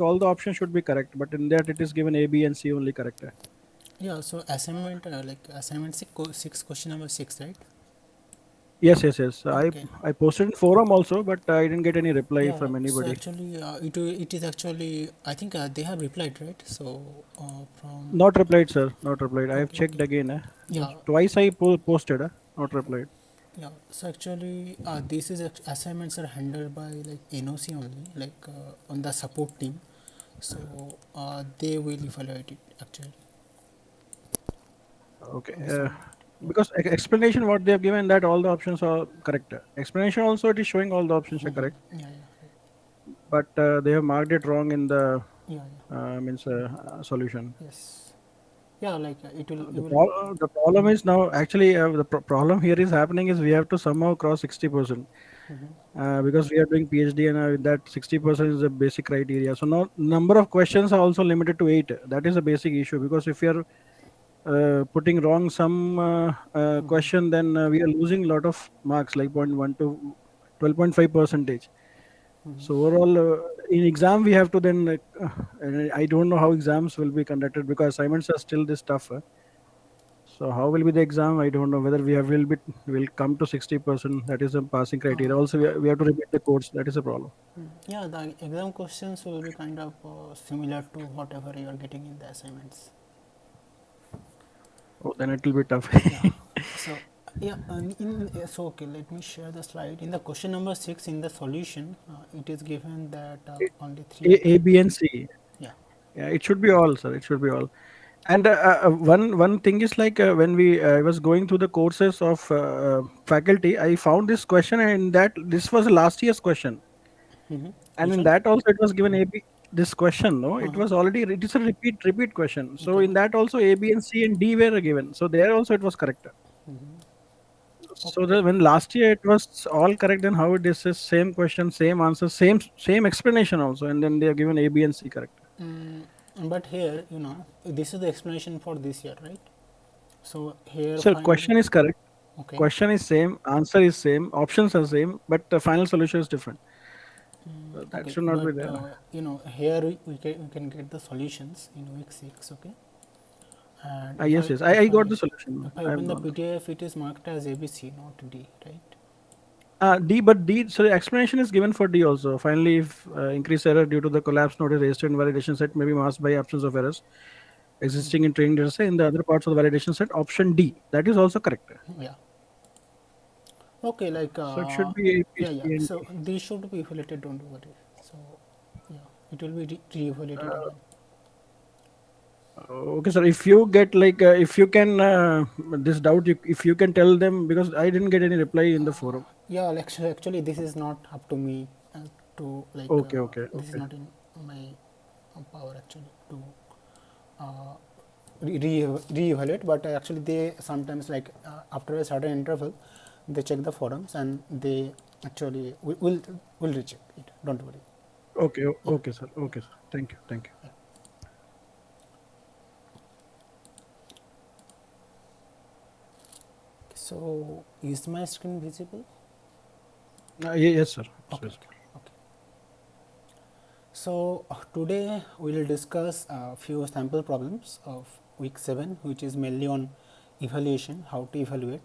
all the options should be correct, but in that it is given A, B, and C only correct. Yeah, so assignment assignment six question number 6, right? Yes, yes, yes. I Okay. I posted in forum also, but I didn't get any reply Yeah, from so anybody. actually, it is actually, I think they have replied, right? So from Not replied, sir. Not replied. I have okay, checked okay, again. yeah, Twice I posted. Not replied. yeah. So actually, this is assignments are handled by like NOC only, like on the support team. So they will evaluate it actually Okay. on this one. Yeah. Because explanation what they have given that all the options are correct. Explanation also it is showing all the options are correct, Yeah, yeah, right. but they have marked it wrong in the Yeah, yeah. means solution. Yes. Yeah, like it will, you The, will. the problem is now actually the problem here is happening is we have to somehow cross 60%, because we are doing PhD, and that 60% is the basic criteria. So now number of questions are also limited to 8. That is a basic issue, because if you are putting wrong some question, then we are losing a lot of marks like 0.1 to 12.5 percentage. So overall, in exam we have to then and I don't know how exams will be conducted, because assignments are still this tough. So how will be the exam? I don't know whether will come to 60%. That is a passing criteria. Also, we have to repeat the course. That is a problem. Yeah, the exam questions will be kind of similar to whatever you are getting in the assignments. Oh, then it will be tough. Yeah. So yeah, so okay, let me share the slide. In the question number 6, in the solution, it is given that only three A, options. B, and C. Yeah. Yeah, it should be all, sir. It should be all. And one thing is like when we I was going through the courses of faculty, I found this question, and that this was last year's question, and Which in one? that also it was given A B. This question, no, it Uh-huh. was already it is a repeat question. So Okay. in that also A, B, and C and D were given. So there also it was correct. So Okay. the, when last year it was all correct, then how it is the same question, same answer, same explanation also, and then they are given A, B, and C correct. Mm, but here, this is the explanation for this year, right? So here So finally, question is correct, okay. question is same, answer is same, options are same, but the final solution is different. So that Okay, should not but be there. here we can get the solutions in week 6, okay? And if Yes, I yes, I if got I the solution. if I I have open the gone. PDF, it is marked as ABC, not D, right? D, but D, so the explanation is given for D also. Finally, if increased error due to the collapse node is registered in validation set may be masked by absence of errors existing in training data set in the other parts of the validation set. Option D, that is also correct. Yeah. Okay, like So it should be A, B, yeah, C, yeah. and D. So these should be evaluated. Don't worry. So yeah, it will be re-evaluated again. Okay, sir. If you get like, if you can, this doubt, if you can tell them, because I didn't get any reply in the forum. Yeah, like, actually, this is not up to me to like. Okay, okay, This is okay. not in my power actually to uh, re-evaluate. But actually, they sometimes like after a certain interval, they check the forums and they actually will recheck it. Don't worry. Okay, Yeah. okay, sir. Okay, sir. Thank you, thank you. Yeah. So is my screen visible? Yes, sir. It's Okay. visible. Okay. So today we will discuss a few sample problems of week 7, which is mainly on evaluation, how to evaluate.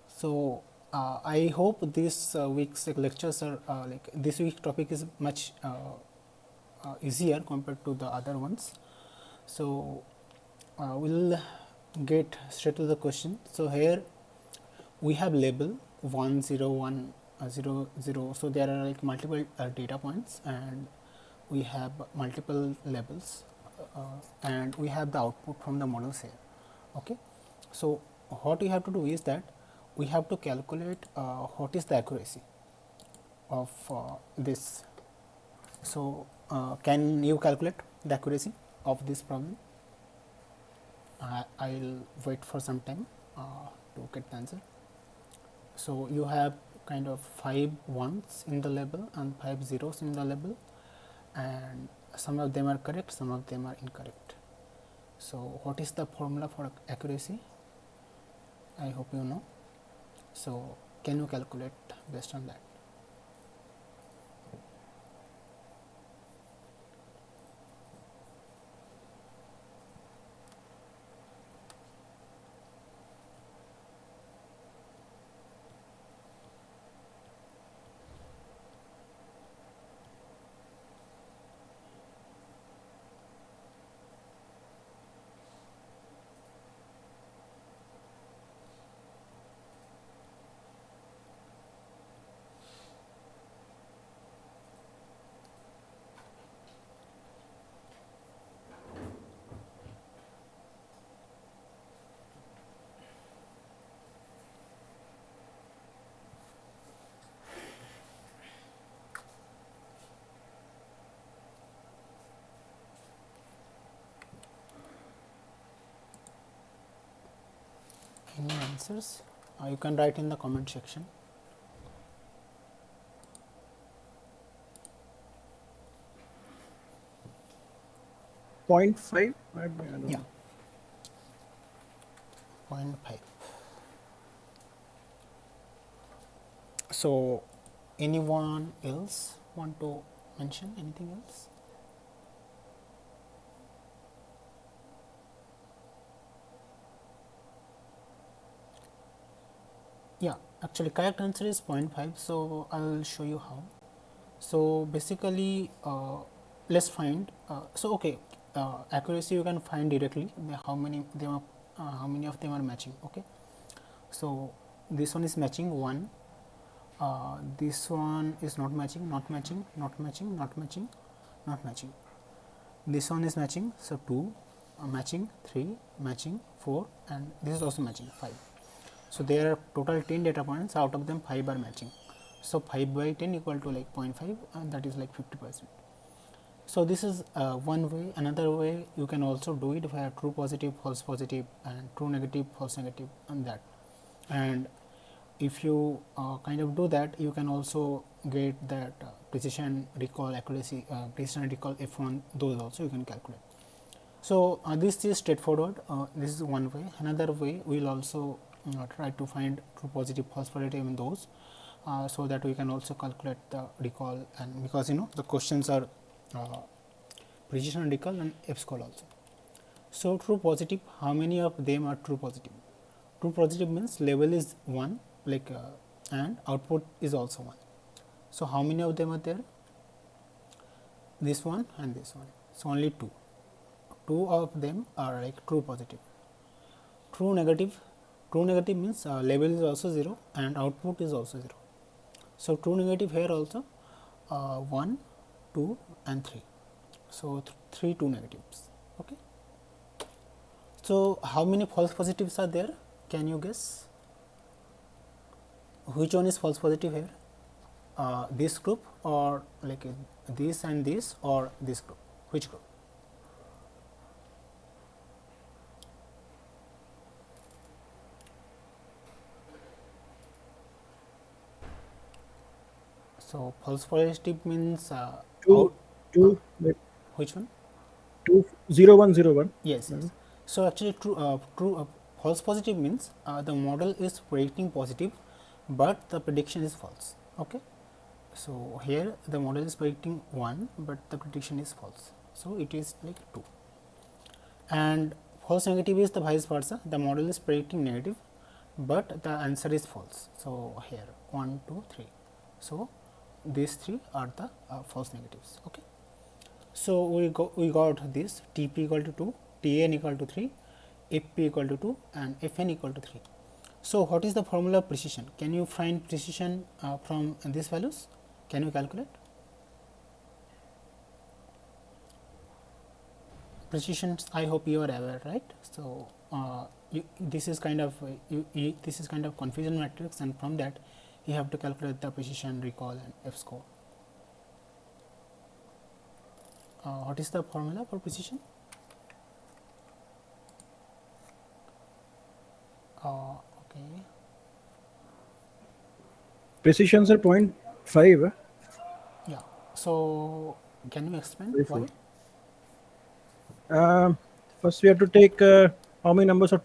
So I hope this week's lectures are like this week's topic is much easier compared to the other ones. So we'll get straight to the question. So here we have label 101 00. So there are like multiple data points and we have multiple labels and we have the output from the models here. Okay, so what we have to do is that we have to calculate what is the accuracy of this. So can you calculate the accuracy of this problem? I'll wait for some time to get the answer. So you have kind of 5 ones in the label and 5 zeros in the label, and some of them are correct, some of them are incorrect. So what is the formula for accuracy? I hope you know. So can you calculate based on that? Any answers? You can write in the comment section. Point 0.5. I don't Yeah, know. 0.5. So, anyone else want to mention anything else? Yeah, actually correct answer is 0.5. So, I'll show you how. So, basically let's find so okay, accuracy you can find directly how many them are, how many of them are matching. Okay, so this one is matching 1, this one is not matching, not matching, not matching, not matching, not matching, this one is matching, so 2, matching 3, matching 4, and this is also matching 5. So there are total 10 data points, out of them 5 are matching. So 5 by 10 equal to like 0.5, and that is like 50%. So this is one way. Another way you can also do it via true positive, false positive, and true negative, false negative, and that. And if you kind of do that, you can also get that precision recall, accuracy, precision recall F1, those also you can calculate. So this is straightforward. This is one way. Another way we will also try to find true positive, false positive in those, so that we can also calculate the recall, and because you know the questions are uh, precision recall and F score also. So true positive, how many of them are true positive? True positive means level is 1, like and output is also 1. So how many of them are there? This one and this one. So only 2. 2 of them are like true positive. True negative, true negative means level is also 0 and output is also 0. So true negative here also 1, 2 and 3. So 3 2 negatives. Okay. So how many false positives are there? Can you guess? Which one is false positive here? This group, or like this and this, or this group? Which group? So false positive means out. Two, Uh, two, like which one? 20101. Yes, yes. Madam. So actually, false positive means the model is predicting positive, but the prediction is false. Okay. So here the model is predicting 1, but the prediction is false. So it is like 2. And false negative is the vice versa. The model is predicting negative, but the answer is false. So here 1, 2, 3. So these 3 are the false negatives. Okay. So we got this TP equal to 2, TN equal to 3, FP equal to 2, and FN equal to 3. So what is the formula of precision? Can you find precision from these values? Can you calculate? Precision, I hope you are aware, right? So this is kind of this is kind of confusion matrix, and from that you have to calculate the precision, recall, and F score. What is the formula for precision? Okay. Precision sir 0.5. Yeah. So can you explain why? 4. First, we have to take how many numbers are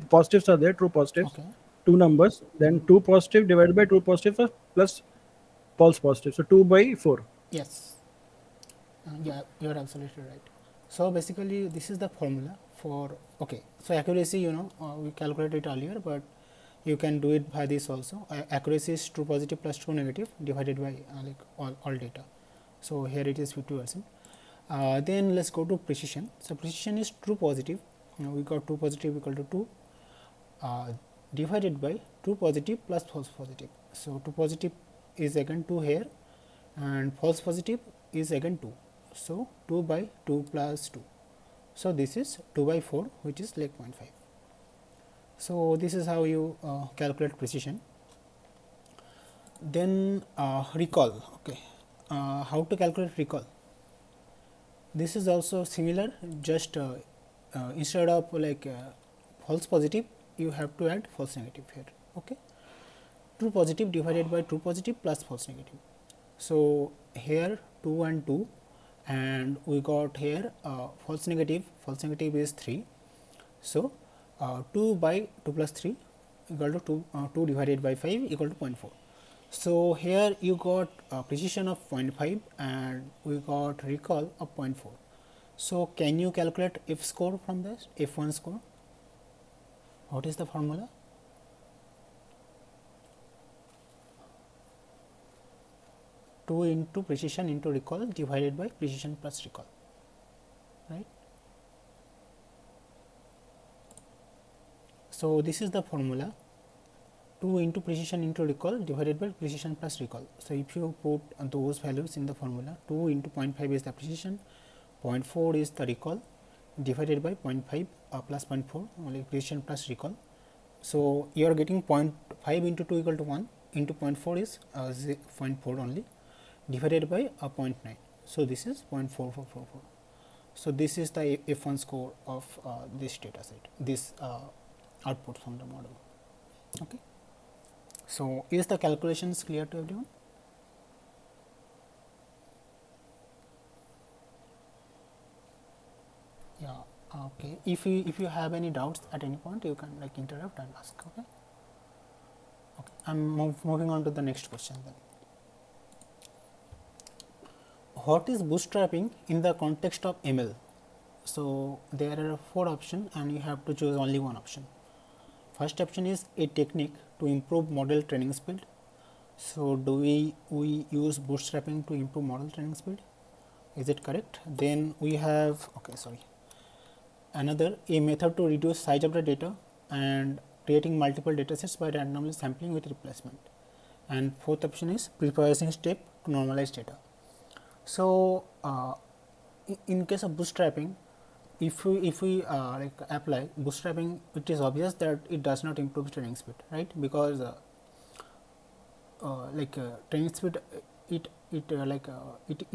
positives are there, true positives, Okay. two numbers, then two positive divided by two positive plus false positive. So 2 by 4. Yes. Yeah, you are absolutely right. So basically, this is the formula for okay. So accuracy, you know, we calculated it earlier, but you can do it by this also. Accuracy is true positive plus true negative divided by like all data. So here it is 50%. Then let's go to precision. So precision is true positive. We got true positive equal to 2 divided by true positive plus false positive. So true positive is again 2 here, and false positive is again 2. So 2 by 2 plus 2. So this is 2 by 4, which is like 0.5. So this is how you calculate precision. Then recall. Okay, how to calculate recall? This is also similar. Just instead of like false positive, you have to add false negative here. Okay, true positive divided by true positive plus false negative. So here 2 and 2, and we got here false negative. False negative is 3. So 2 by 2 plus 3 equal to 2 divided by 5 equal to 0.4. So here you got precision of 0.5 and we got recall of 0.4. So can you calculate F score from this, F1 score? What is the formula? Two into precision into recall divided by precision plus recall, right? So this is the formula, 2 into precision into recall divided by precision plus recall. So if you put those values in the formula, 2 into 0.5 is the precision, 0.4 is the recall, divided by 0.5 plus 0.4 only precision plus recall. So you are getting 0.5 into 2 equal to 1 into 0.4 is 0.4 only, divided by 0.9. So this is 0.4444. So this is the F1 score of this data set, this output from the model. Okay. So is the calculations clear to everyone? Yeah. Okay. If you have any doubts at any point, you can like interrupt and ask. Okay. Okay. I'm moving on to the next question then. What is bootstrapping in the context of ML? So there are 4 options and you have to choose only one option. First option is a technique to improve model training speed. So do we use bootstrapping to improve model training speed? Is it correct? Then we have, okay, sorry, another, a method to reduce size of the data and creating multiple datasets by randomly sampling with replacement. And fourth option is preprocessing step to normalize data. So in case of bootstrapping, if we like apply bootstrapping, it is obvious that it does not improve training speed, right? Because training speed, it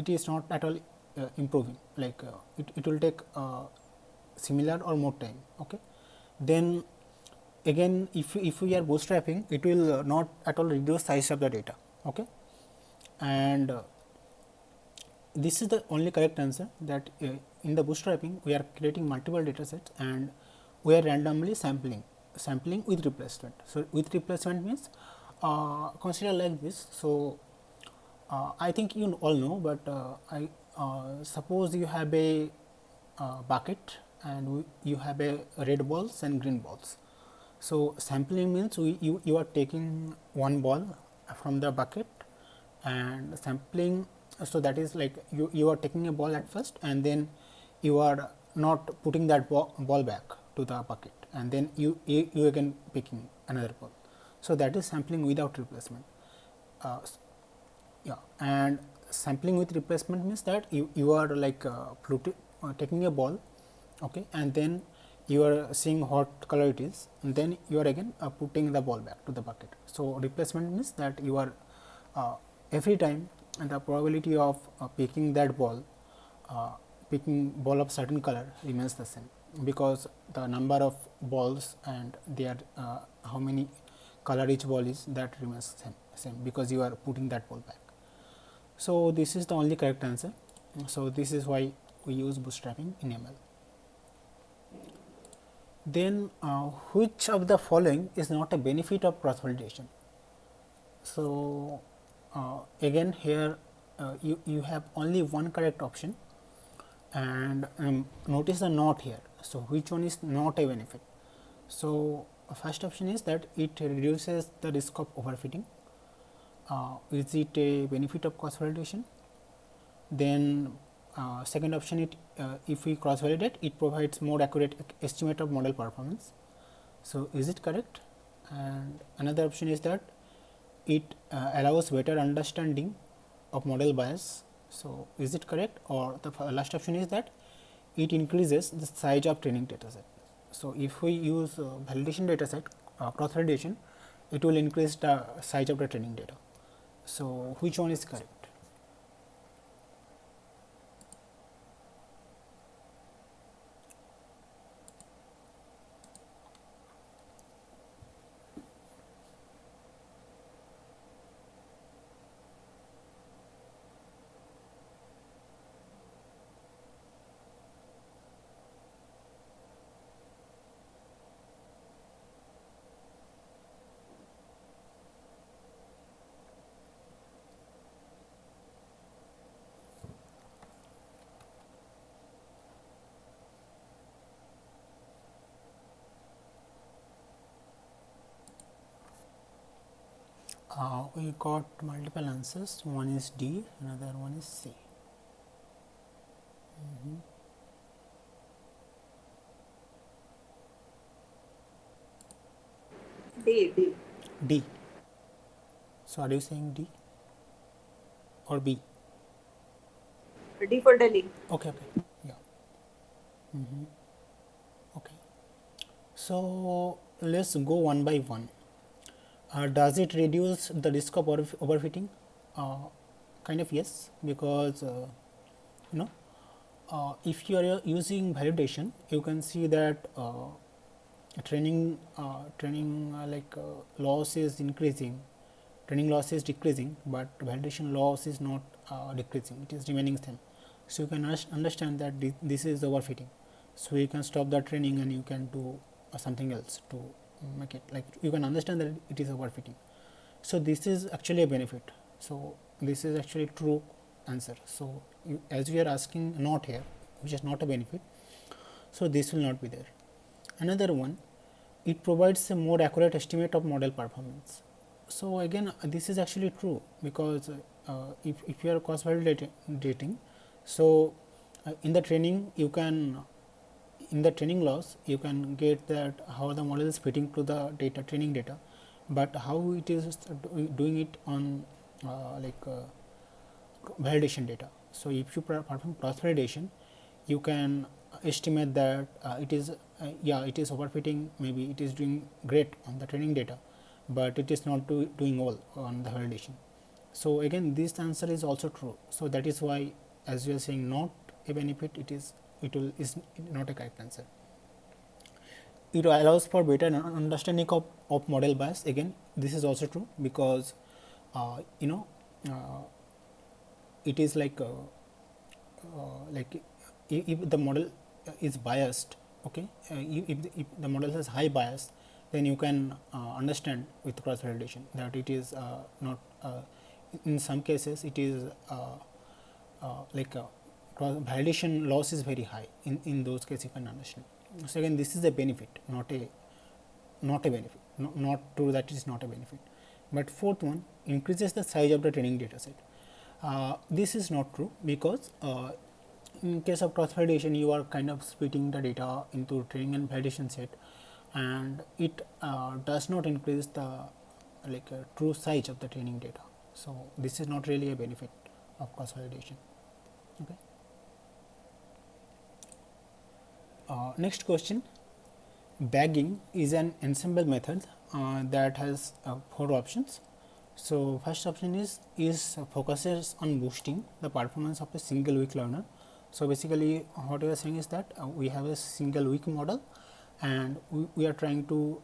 is not at all improving. Like it will take similar or more time. Okay, then again, if we are bootstrapping, it will not at all reduce size of the data. Okay, and this is the only correct answer, that in the bootstrapping we are creating multiple data sets and we are randomly sampling with replacement. So with replacement means consider like this. So I think you all know, but I suppose you have a bucket and you have a red balls and green balls. So sampling means you are taking one ball from the bucket and sampling. So that is like you are taking a ball at first and then you are not putting that ball back to the bucket, and then you again picking another ball. So that is sampling without replacement. Yeah, and sampling with replacement means that you are like taking a ball, okay, and then you are seeing what color it is, and then you are again putting the ball back to the bucket. So replacement means that you are every time, and the probability of picking that ball, picking ball of certain color remains the same, because the number of balls and their how many color each ball is, that remains same because you are putting that ball back. So this is the only correct answer. So this is why we use bootstrapping in ML. Then which of the following is not a benefit of cross validation? So again here you have only one correct option, and notice the not here. So which one is not a benefit? So first option is that it reduces the risk of overfitting. Is it a benefit of cross validation? Then second option, it if we cross validate, it provides more accurate estimate of model performance. So is it correct? And another option is that it allows better understanding of model bias. So is it correct? Or the last option is that it increases the size of training data set. So if we use validation data set, cross validation, it will increase the size of the training data. So which one is correct? We got multiple answers. One is D, another one is C. D, D. D. So are you saying D or B? D for Delhi. Okay, okay, yeah. Okay. So let's go one by one. Does it reduce the risk of overfitting? Uh, Kind of yes, because you know if you are using validation, you can see that training loss is increasing, training loss is decreasing, but validation loss is not decreasing, it is remaining same. So you can understand that this is overfitting, so you can stop the training and you can do something else to make it, like you can understand that it is overfitting. So this is actually a benefit, so this is actually true answer. So you, as we are asking not here, which is not a benefit, so this will not be there. Another one, it provides a more accurate estimate of model performance. So again this is actually true, because if you are cross validating, so in the training you can, in the training loss you can get that how the model is fitting to the data, training data, but how it is doing it on validation data. So if you perform cross validation, you can estimate that it is yeah, it is overfitting, maybe it is doing great on the training data, but it is not doing well on the validation. So again this answer is also true. So that is why, as we are saying not a benefit, it will is not a correct answer. It allows for better understanding of model bias. Again this is also true, because you know uh, it is like if the model is biased, okay, if the model has high bias, then you can understand with cross validation that it is not in some cases it is validation loss is very high. In those cases you can understand. So again this is a benefit, not a benefit, not true that it is not a benefit. But fourth one, increases the size of the training data set. This is not true, because in case of cross validation you are kind of splitting the data into training and validation set, and it does not increase the true size of the training data. So this is not really a benefit of cross validation. Okay. Next question. Bagging is an ensemble method that has 4 options. So first option is focuses on boosting the performance of a single weak learner. So basically what we are saying is that we have a single weak model, and we are trying to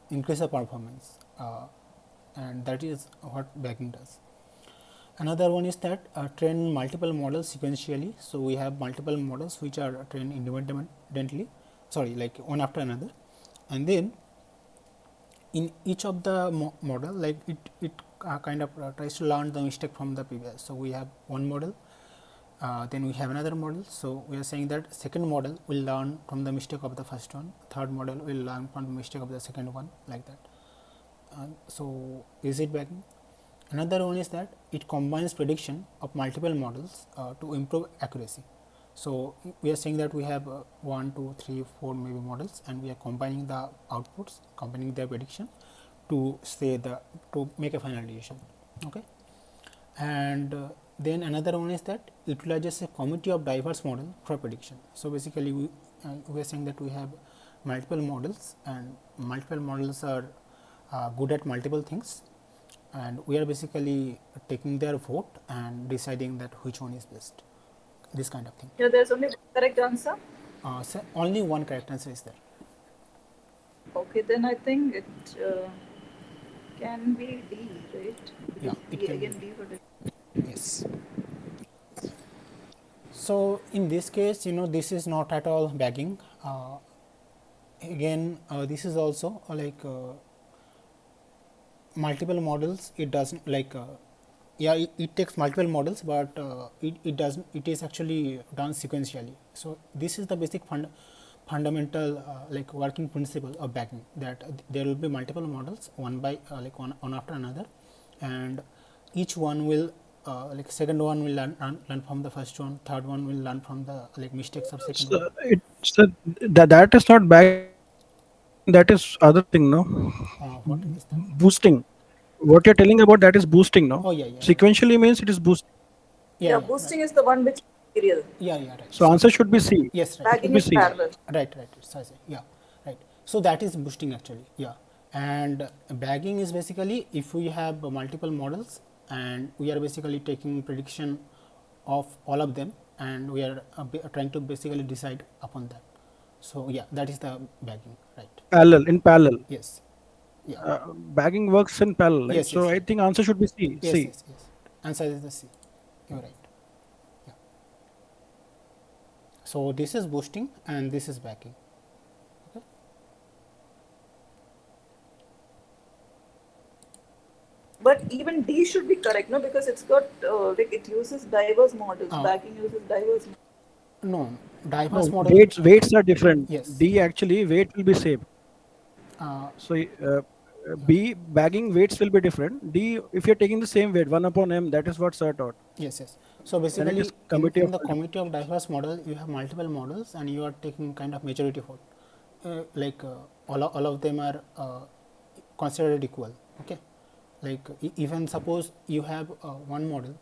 increase the performance, and that is what bagging does. Another one is that train multiple models sequentially. So we have multiple models which are trained independently, sorry, like one after another, and then in each of the model, like it kind of tries to learn the mistake from the previous. So we have one model, then we have another model. So we are saying that second model will learn from the mistake of the first one, third model will learn from the mistake of the second one, like that. So is it bagging? Another one is that it combines prediction of multiple models to improve accuracy. So we are saying that we have 1, 2, 3, 4 maybe models, and we are combining the outputs, combining their prediction to say to make a final decision. Okay. And then another one is that it utilizes a community of diverse model for prediction. So basically we are saying that we have multiple models, and multiple models are good at multiple things, and we are basically taking their vote and deciding that which one is best, this kind of thing. Here there's only one correct answer. So only one correct answer is there. Okay, then I think it can be D, right? Yeah, Because it D, can again be. D for the. Yes. So in this case, this is not at all bagging. Again, this is also multiple models. It doesn't yeah, it takes multiple models, but it doesn't. It is actually done sequentially. So this is the basic fundamental working principle of bagging, that there will be multiple models one by one after another, and each one will like second one will learn from the first one, third one will learn from the like mistakes of second one. So that is not bagging. That is other thing, no? What is that? Boosting. What you're telling about that is boosting, no? Oh yeah, yeah, yeah, Sequentially means it is boosting. yeah, Yeah, yeah, right. boosting is the one which is serial. Yeah, yeah, right. So answer should be C. Yes, right. Should Bagging be is C. parallel. Right. Sorry, yeah, right. So that is boosting actually. Yeah, and bagging is basically if we have multiple models and we are basically taking prediction of all of them and we are trying to basically decide upon that. So yeah, that is the bagging, right? Parallel, in parallel. Yes. Yeah. Bagging works in parallel, right? Yes. So Yes. I think answer should be C. Yes. C. Yes. Yes. Answer is the C. You're right. Yeah. So this is boosting and this is bagging. Okay. But even D should be correct, no? Because it's got like it uses diverse models. Uh, Bagging uses diverse. no, diverse No, model. weights are different. Yes. D actually weight will be same. Uh, So B bagging weights will be different. D if you're taking the same weight 1/m, that is what sir taught. Yes, yes. So Then it basically, is committee in of the multiple. committee of diverse model, you have multiple models, and you are taking kind of majority vote. Like all of them are considered equal. Okay. Like even suppose you have one model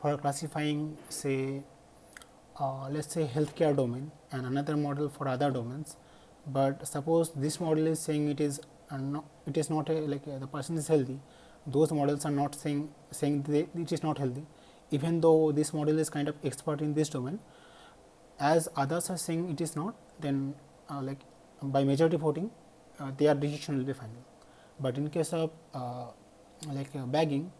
for classifying, say, let's say healthcare domain, and another model for other domains. But suppose this model is saying it is not a, like the person is healthy. Those models are not saying it is not healthy, even though this model is kind of expert in this domain. As others are saying it is not, then like by majority voting, their decision will be final. But in case of like bagging,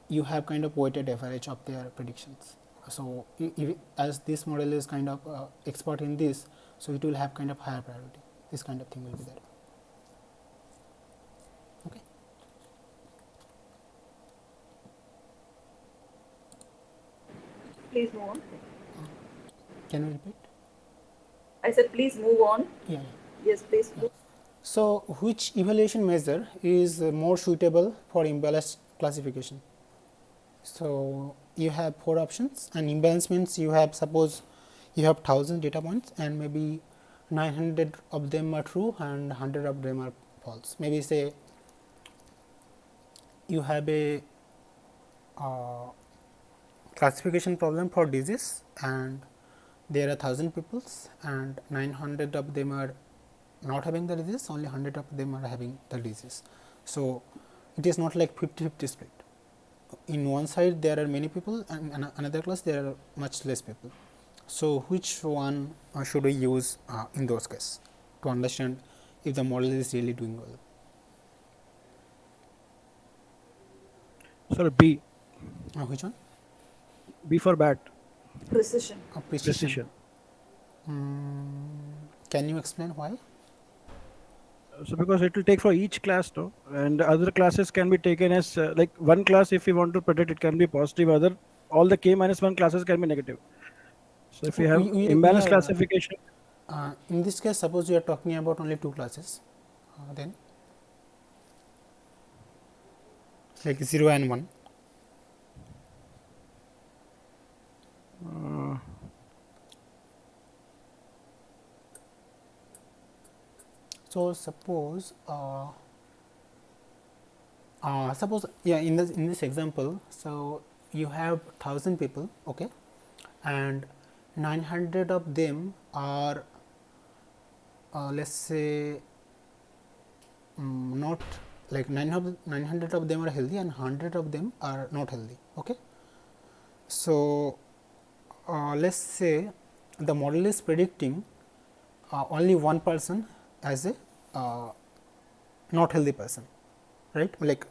you have kind of weighted average of their predictions. So as this model is kind of expert in this, so it will have kind of higher priority. This kind of thing will be there. Okay. Please move on. Can you repeat? I said please move on. Yeah. Yes, please. Yeah. So which evaluation measure is more suitable for imbalance classification? So you have four options, and imbalance means you have, suppose you have 1000 data points and maybe 900 of them are true and 100 of them are false. Maybe say you have a uh, classification problem for disease and there are 1000 peoples and 900 of them are not having the disease, only 100 of them are having the disease. So it is not like 50-50 split. In one side there are many people and another class there are much less people. So which one should we use in those cases to understand if the model is really doing well? Sorry, B. Which one? B for bat. Precision. Precision. Precision. Can you explain why? So because it will take for each class, no, and other classes can be taken as like one class. If you want to predict, it can be positive. Other all the k-1 classes can be negative. So if you have We imbalanced are classification, in this case, suppose you are talking about only two classes, then like 0 and 1. So suppose yeah, in this example, so you have 1000 people, okay, and 900 of them are let's say not, like 900 of them are healthy and 100 of them are not healthy, okay. So let's say the model is predicting only one person as a not healthy person, right? Like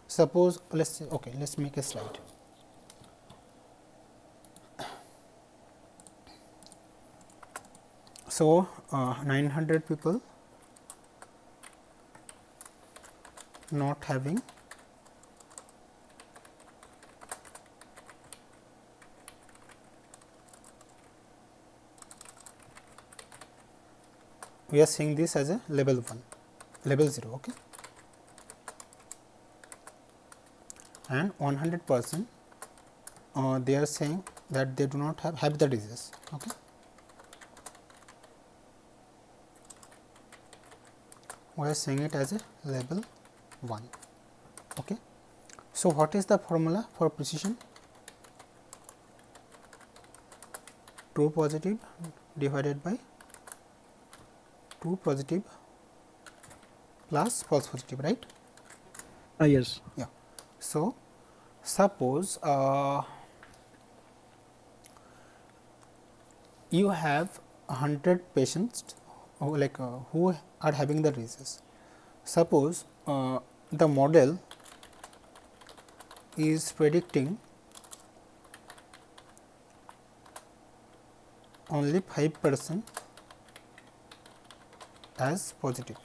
suppose, let's say, okay, let's make a slide. So 900 people not having we are seeing this as a level 1, level 0, okay. and 100% they are saying that they do not have the disease. Okay. We are saying it as a level 1. Okay. So, what is the formula for precision? True positive divided by true positive plus false positive, right? Yes. Yeah. So, suppose you have 100 patients who are having the disease. Suppose the model is predicting only 5% as positive.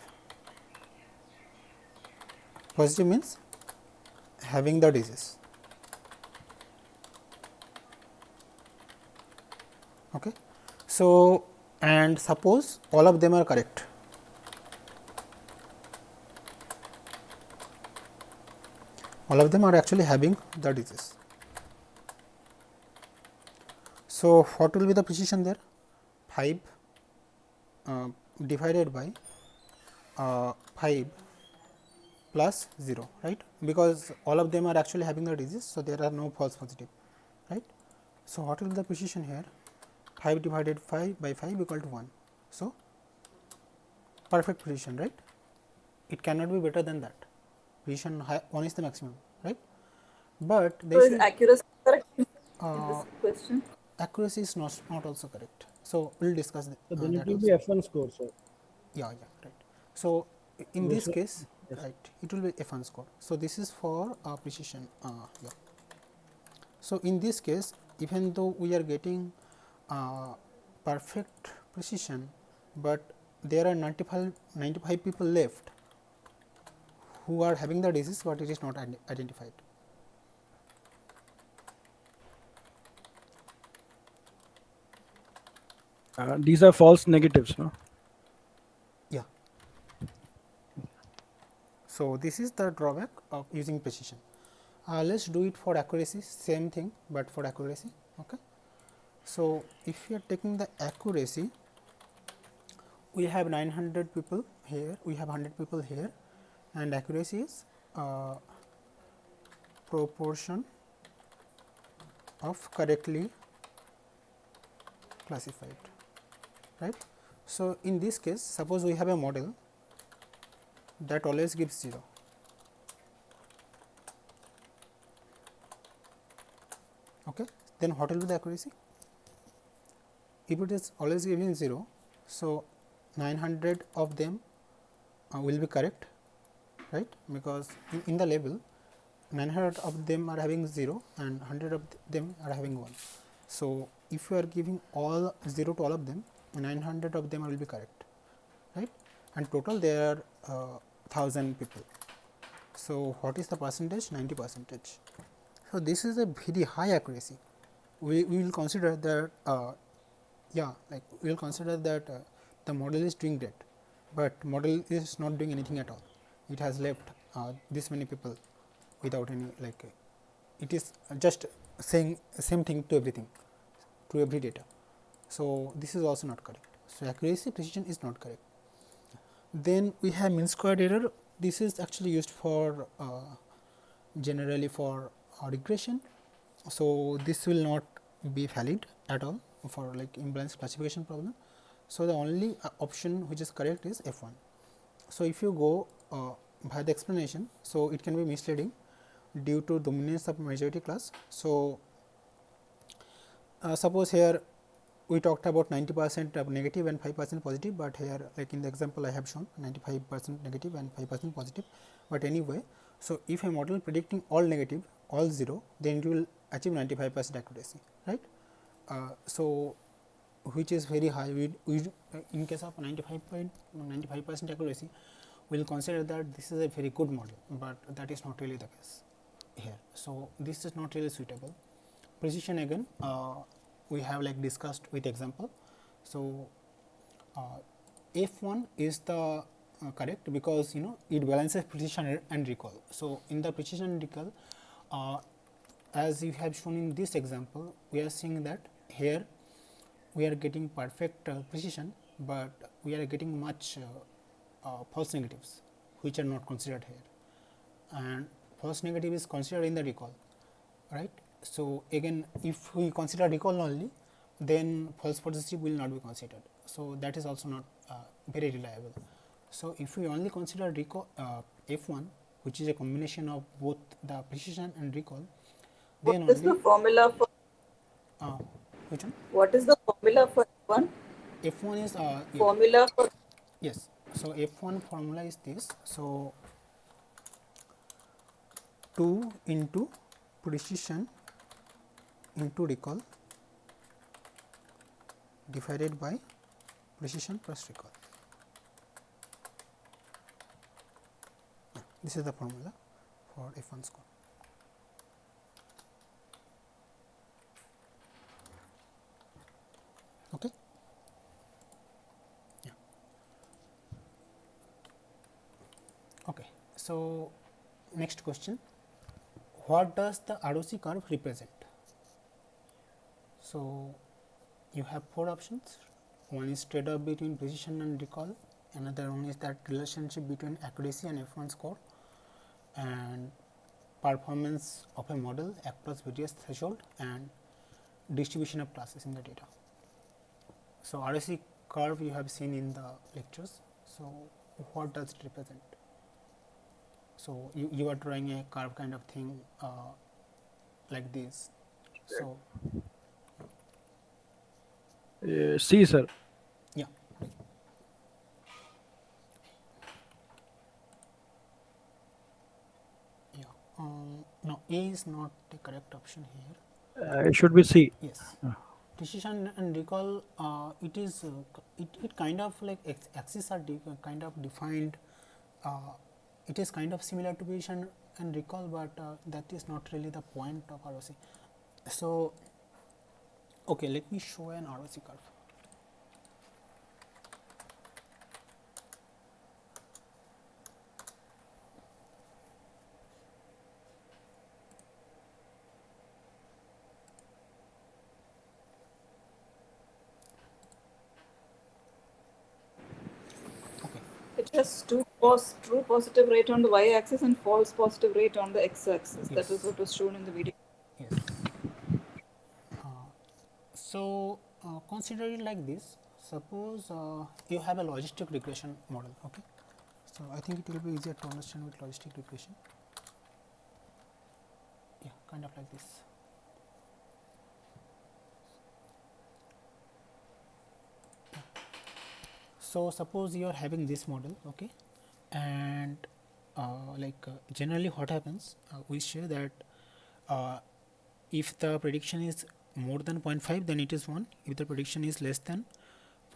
Positive means having the disease. Okay. So, and suppose all of them are correct. All of them are actually having the disease. So, what will be the precision there? 5 divided by 5 plus 0, right, because all of them are actually having the disease. So, there are no false positive, right. So, what will be the precision here? 5 divided 5 by 5 equal to 1. So, perfect precision, right. It cannot be better than that. Precision 1 is the maximum, right. But So they is should accuracy correct in uh, this question? accuracy is not also correct. So, we will discuss So then it that will be also. F1 score, sir. Yeah, right. So, in No, this sir. case, Yes. right, it will be F1 score. So, this is for precision. Yeah. So, in this case, even though we are getting perfect precision, but there are 95 people left who are having the disease, but it is not identified. These are false negatives, no? Yeah. So, this is the drawback of using precision. Let us do it for accuracy, same thing, but for accuracy. Okay. So, if you are taking the accuracy, we have 900 people here, we have 100 people here, and accuracy is proportion of correctly classified, right. So, in this case, suppose we have a model that always gives 0. Okay. Then what will be the accuracy? If it is always giving 0, so 900 of them will be correct, right, because in the label 900 of them are having 0 and 100 of them are having 1. So, if you are giving all 0 to all of them, 900 of them will be correct, right, and total there are 1000 people. So, what is the percentage? 90 percentage. So, this is a very high accuracy. We will consider that yeah, like we will consider that the model is doing great, but model is not doing anything at all. It has left this many people without any it is just saying same thing to everything, to every data. So, this is also not correct. So, accuracy precision is not correct. Then we have mean squared error. This is actually used for generally for regression. So, this will not be valid at all for like imbalance classification problem. So, the only option which is correct is F1. So, if you go by the explanation, so it can be misleading due to dominance of majority class. So, suppose here we talked about 90% negative and 5% positive, but here like in the example I have shown 95% negative and 5% positive, but anyway. So, if a model predicting all negative, all 0, then it will achieve 95% accuracy, right. So, which is very high. We in case of 95% accuracy, we will consider that this is a very good model, but that is not really the case here. So, this is not really suitable. Precision again we have like discussed with example. So, F1 is the correct because it balances precision and recall. So, in the precision and recall uh, as you have shown in this example, we are seeing that here we are getting perfect precision, but we are getting much false negatives which are not considered here, and false negative is considered in the recall, right. So again, if we consider recall only, then false positive will not be considered, so that is also not very reliable. So if we only consider recall F1, which is a combination of both the precision and recall, What then is the only formula for uh, which one? what is the formula for one? F1 is yeah, Formula for yes. So F1 formula is this. So 2 into precision into recall divided by precision plus recall. This is the formula for F1 score. Okay. Yeah. Okay. So next question: what does the ROC curve represent? So you have four options. One is trade-off between precision and recall. Another one is that relationship between accuracy and F1 score, and performance of a model across various threshold, and distribution of classes in the data. So ROC curve you have seen in the lectures. So what does it represent? So you are drawing a curve kind of thing like this. So C, sir. yeah. Yeah. No, A is not the correct option here. It should be C. Yes. Precision and recall, it is it kind of like axes are kind of defined. Uh, it is kind of similar to precision and recall, but that is not really the point of ROC. So, okay, let me show an ROC curve. Okay. it has true positive rate on the y-axis and false positive rate on the x-axis. That is Yes. what was shown in the video. Yes. So consider it like this. Suppose you have a logistic regression model. Okay. So I think it will be easier to understand with logistic regression. Yeah, kind of like this. So suppose you are having this model, okay, and generally what happens, we say that uh, if the prediction is more than 0.5, then it is 1. If the prediction is less than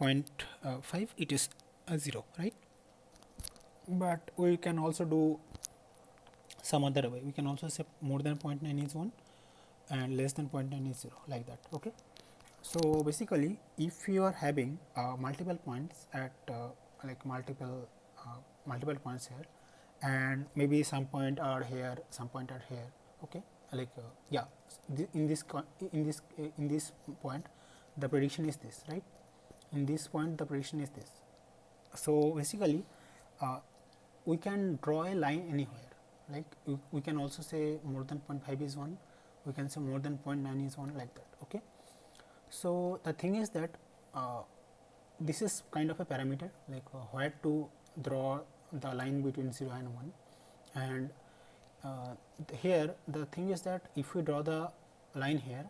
0.5, it is 0, right? But we can also do some other way. We can also say more than 0.9 is 1 and less than 0.9 is 0, like that. Okay. So basically, if you are having multiple points at like multiple points here, and maybe some point are here, some point are here. Okay, like yeah, in this point, the prediction is this, right? In this point, the prediction is this. So basically, uh, we can draw a line anywhere. Like we can also say more than 0.5 is 1. We can say more than 0.9 is 1, like that. Okay. So the thing is that this is kind of a parameter, like where to draw the line between 0 and 1, and here the thing is that if we draw the line here,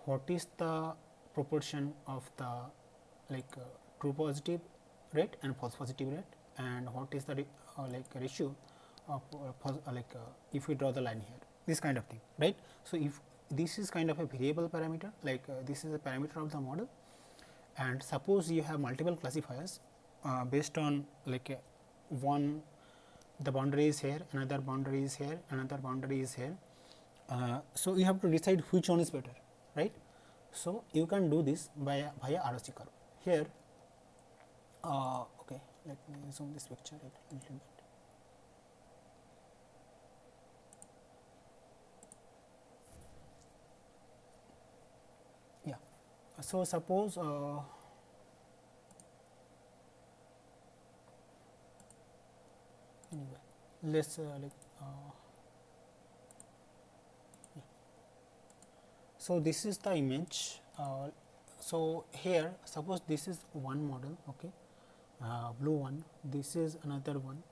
what is the proportion of the like true positive rate and false positive rate, and what is the like ratio of if we draw the line here, this kind of thing, right? So if this is kind of a variable parameter, like this is a parameter of the model, and suppose you have multiple classifiers based on like one, the boundary is here, another boundary is here, another boundary is here. So you have to decide which one is better, right? So you can do this via ROC curve. Here, okay, let me zoom this picture a little bit. So suppose anyway, let's so this is the image. So here, suppose this is one model, okay, blue one. This is another one.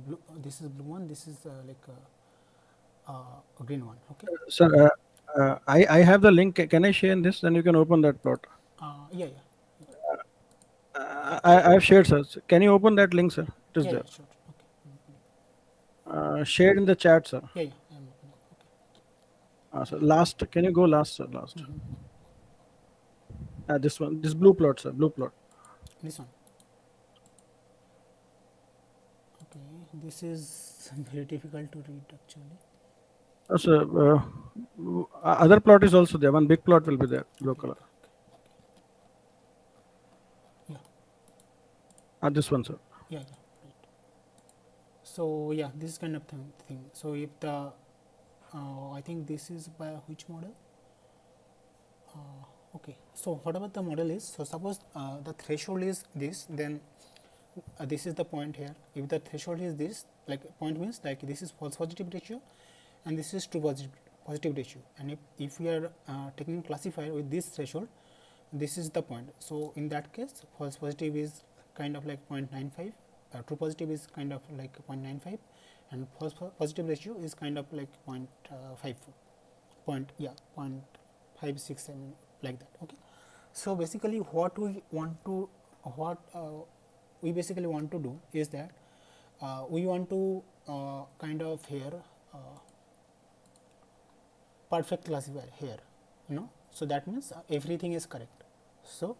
Blue. This is blue one. This is a green one. Okay. Sir, I have the link. Can I share this? Then you can open that plot. Yeah, yeah, I've shared, sir. Can you open that link, sir? It is yeah, yeah. there. Sure. Okay. Shared in the chat, sir. Yeah, yeah. I'm opening. Okay. So last, can you go last, sir? Last. This one, this blue plot, sir. Blue plot. This one. Okay. This is very difficult to read actually. So other plot is also there. One big plot will be there, blue Okay. color. Okay. Yeah. This one, sir. Yeah. Yeah. Right. So yeah, this kind of thing. So if the I think this is by which model? Okay. So whatever the model is, so suppose the threshold is this, then this is the point here. If the threshold is this, like point means like this is false positive ratio, and this is true positive ratio. And if we are taking classifier with this threshold, this is the point. So in that case, false positive is kind of like 0.95, true positive is kind of like 0.95, and false positive ratio is kind of like 0.54. Point, yeah, 0.567, like that. Okay. So basically what we want to, what we basically want to do is that we want to kind of here perfect classifier here, so that means everything is correct. So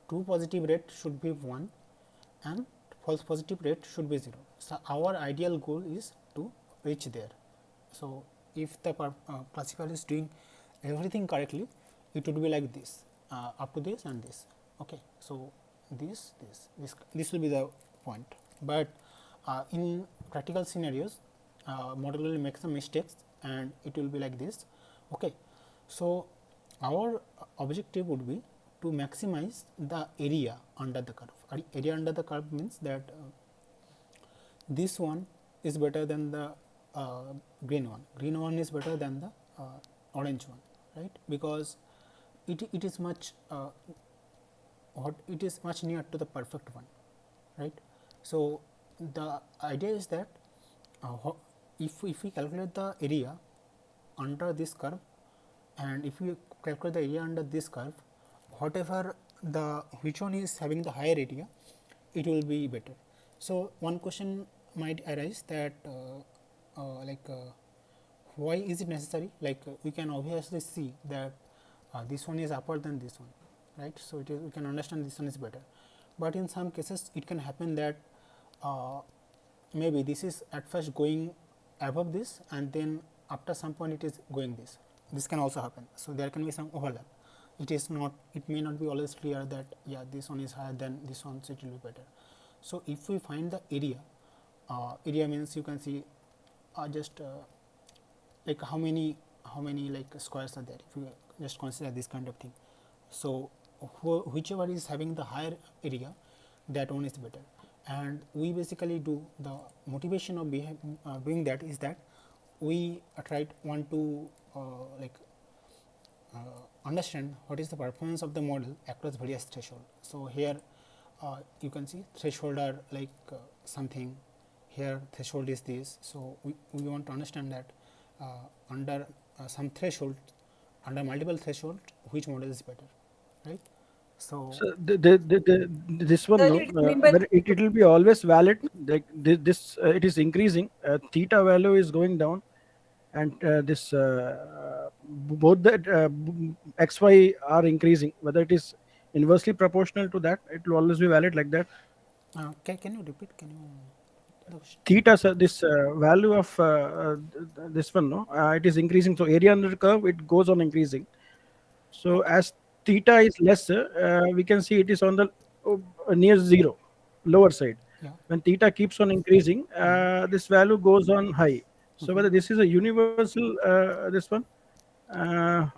true positive rate should be 1 and false positive rate should be 0. So our ideal goal is to reach there. So if the classifier is doing everything correctly, it would be like this, up to this and this. Okay. So this will be the point. But in practical scenarios, model will make some mistakes and it will be like this. Okay. So our objective would be to maximize the area under the curve. Area under the curve means that this one is better than the green one. Green one is better than the orange one, right? Because it is much it is much near to the perfect one, right? So the idea is that if we calculate the area under this curve, and if we calculate the area under this curve, whatever the which one is having the higher area, it will be better. So one question might arise that why is it necessary? Like we can obviously see that this one is upper than this one, right? So it is, we can understand this one is better. But in some cases it can happen that maybe this is at first going above this, and then after some point it is going this. This can also happen. So there can be some overlap. It is not, it may not be always clear that yeah, this one is higher than this one, so it will be better. So if we find the area, area means you can see just like how many like squares are there, if you just consider this kind of thing. So whichever is having the higher area, that one is better. And we basically do the motivation of doing that is that we want to uh, understand what is the performance of the model across various threshold. So here you can see threshold are like something, here threshold is this. So we want to understand that under some threshold, under multiple threshold, which model is better, right? So So this one, Sir, no, you mean by but it will be always valid. Like this, it is increasing. Theta value is going down, and this both the xy are increasing. Whether it is inversely proportional to that, it will always be valid like that. can you repeat? Can you the question? Theta, sir, this value of this one, no, it is increasing. So area under the curve, it goes on increasing. So Okay. as theta is less, we can see it is on the near zero, lower side. Yeah. When theta keeps on increasing, this value goes on high. So whether this is a universal, this one,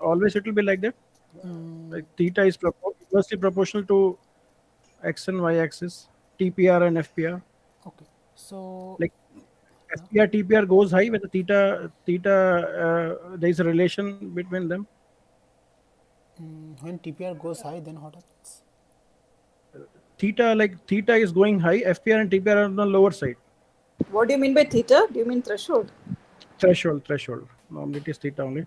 always it will be like that. Mm, Like theta is inversely proportional to x and y axis, TPR and FPR. okay. So Like yeah. SPR TPR goes high when the theta there is a relation between them. When TPR goes high, then what happens? Theta is going high, FPR and TPR are on the lower side. What do you mean by theta? Do you mean threshold? Threshold. Normally it is theta only.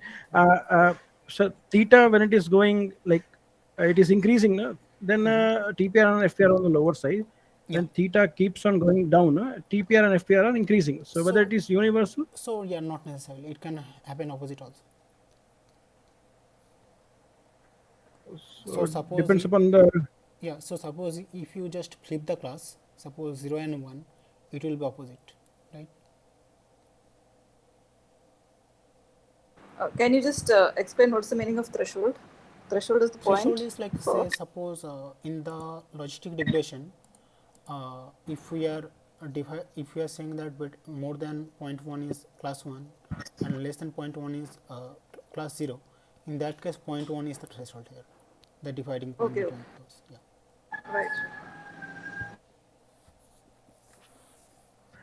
So theta when it is going like it is increasing, no? Then TPR and FPR on the lower side. Yeah. When theta keeps on going down, TPR and FPR are increasing. So whether So it is universal, so yeah, not necessarily. It can happen opposite also. So so suppose depends upon the. yeah. So suppose if you just flip the class, suppose 0 and 1, it will be opposite, right? Can you just explain what's the meaning of threshold? Threshold is the Threshold point is like, for. say, suppose in the logistic regression, if we are if we are saying that but more than point 0.1 is class 1 and less than point 0.1 is class 0, in that case point 0.1 is the threshold here, the dividing point Okay, between okay. those. Yeah. Right.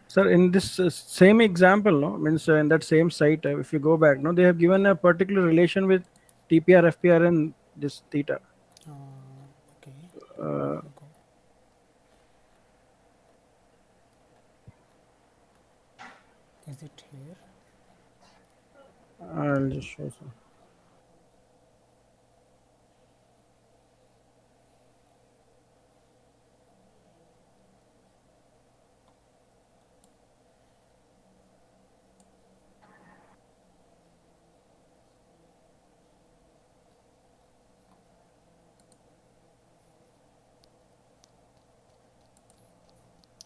Sir, in this same example, no, means in that same site, if you go back, no, they have given a particular relation with TPR, FPR, and this theta. Okay. Uh, Go. Is it here? I'll just show some.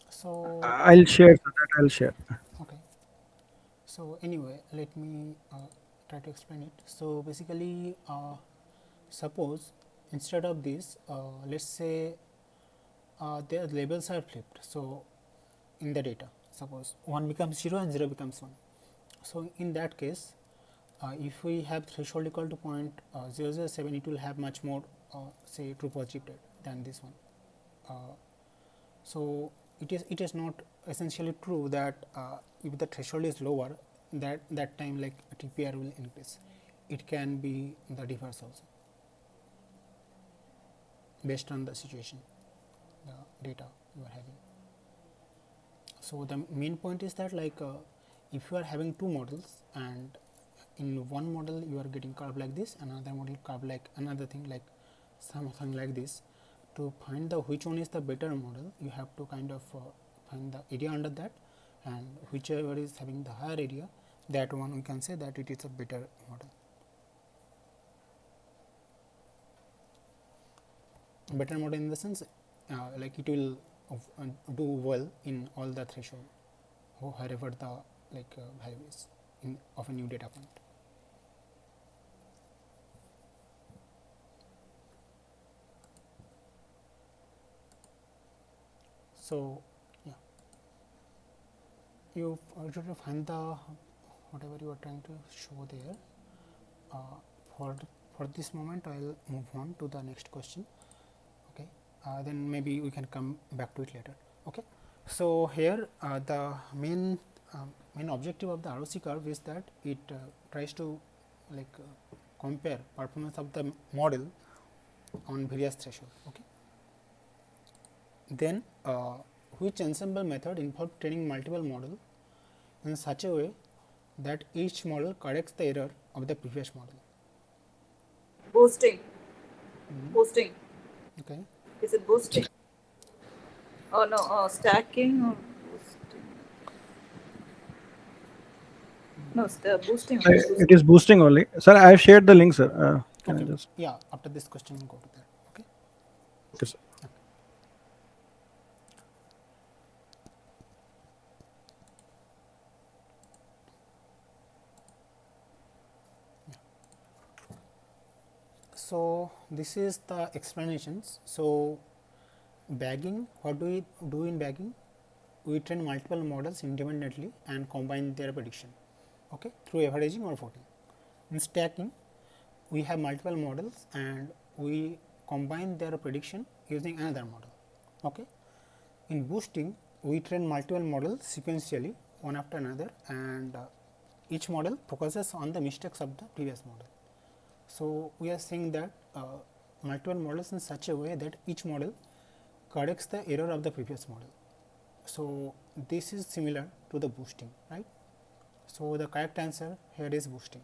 So I'll share sir, that. I'll share. okay. So anyway, let me try to explain it. So basically, suppose instead of this, let's say their labels are flipped. So in the data, suppose 1 becomes 0 and 0 becomes 1. So in that case, if we have threshold equal to point 007, it will have much more say true positive rate than this one. Uh, so it is not essentially true that if the threshold is lower, that time like TPR will increase. It can be the reverse also, based on the situation, the data you are having. So the main point is that like if you are having two models and in one model you are getting curve like this, another model curve like another thing like something like this. To find the which one is the better model, you have to kind of find the area under that, and whichever is having the higher area, that one we can say that it is a better model. Better model in the sense like it will do well in all the threshold, wherever the like value is in of a new data point. So yeah, you try to find the whatever you are trying to show there. Uh, for for this moment, I'll move on to the next question. Okay, then maybe we can come back to it later. Okay, so here the main objective of the ROC curve is that it tries to like compare performance of the model on various threshold. Okay, then which ensemble method involves training multiple model in such a way that each model corrects the error of the previous model. Boosting. Boosting. Okay. Is it boosting? Oh no, stacking or boosting? No, boosting only. It Boosting. is boosting only, sir. I have shared the link, sir. Can I Okay. just? Yeah. After this question, we'll go to that. Okay. Okay, sir. So this is the explanations. So bagging. What do we do in bagging? We train multiple models independently and combine their prediction. Okay, through averaging or voting. In stacking, we have multiple models and we combine their prediction using another model. Okay. In boosting, we train multiple models sequentially one after another, and each model focuses on the mistakes of the previous model. So, we are saying that multiple models in such a way that each model corrects the error of the previous model. So, this is similar to the boosting, right. So, the correct answer here is boosting.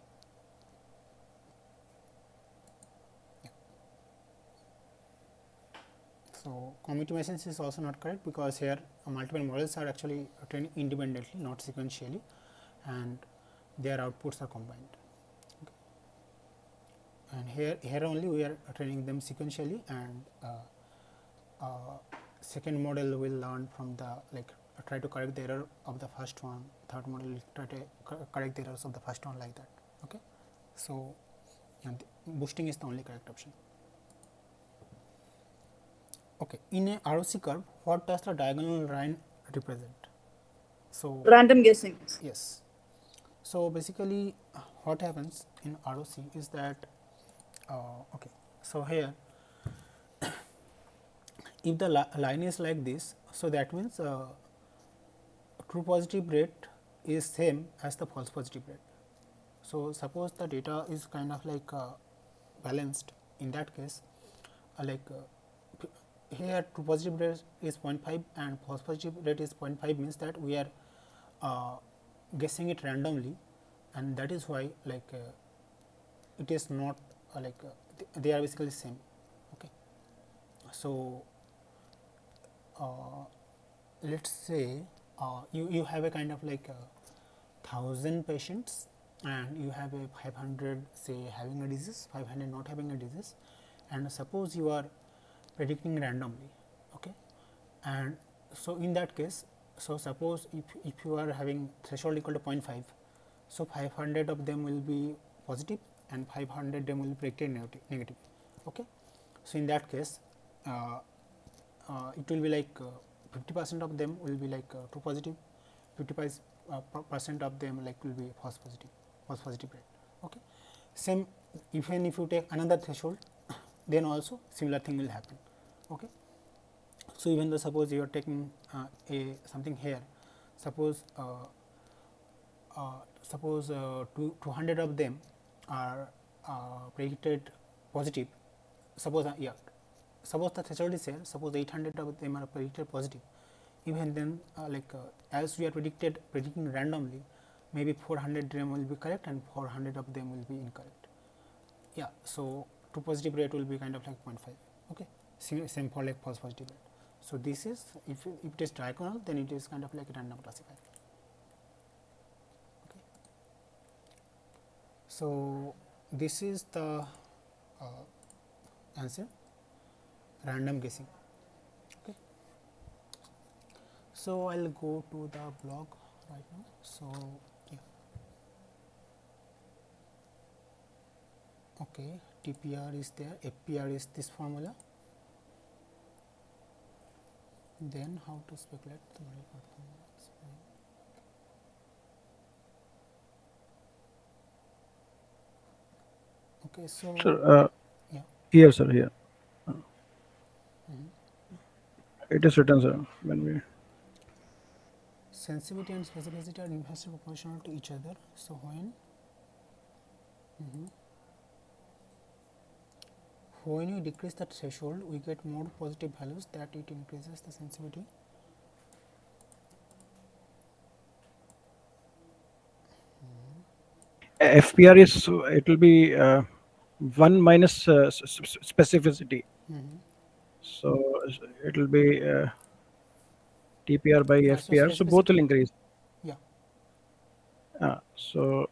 So, committee machines is also not correct, because here multiple models are actually trained independently, not sequentially, and their outputs are combined. Okay. And here only we are training them sequentially, and second model will learn from the, like, try to correct the error of the first one, third model will try to correct the errors of the first one, like that. Okay. So, and boosting is the only correct option. Okay. In a ROC curve, what does the diagonal line represent? So, Random guessing. yes. So, basically what happens in ROC is that okay. So, here if the line is like this, so that means true positive rate is same as the false positive rate. So, suppose the data is kind of like balanced, in that case here true positive rate is 0.5 and false positive rate is 0.5, means that we are uh, guessing it randomly, and that is why it is not they are basically same. Okay. So, let us say you have a kind of like 1000 patients, and you have a 500 say having a disease, 500 not having a disease, and suppose you are predicting randomly. Okay. And so, in that case, so suppose if you are having threshold equal to 0.5, so 500 of them will be positive and 500 them will be predicted negative. Okay. So, in that case it will be like 50% of them will be like true positive, 50% of them like will be false positive rate. Okay. Same, even if you take another threshold, then also similar thing will happen. Okay. So, even though suppose you are taking a something here, suppose 200 of them are predicted positive, suppose suppose the threshold is here, suppose 800 of them are predicted positive, even then as we are predicting randomly, maybe 400 of them will be correct and 400 of them will be incorrect. Yeah. So, true positive rate will be kind of like 0.5. Okay. Same for like false positive rate. So, this is if it is diagonal, then it is kind of like a random classifier. Okay. So, this is the answer, random guessing. Okay. So, I will go to the blog right now. So, yeah. Okay, TPR is there, FPR is this formula. Then how to speculate the model performance. Okay, so Sir, yeah. here, sir, here. It is written, sir. When we Sensitivity and specificity are inversely proportional to each other. So, when you decrease the threshold, we get more positive values, that it increases the sensitivity. FPR is, it will be 1 minus specificity. So it will be TPR by So, FPR. So both will specificity, increase. yeah. So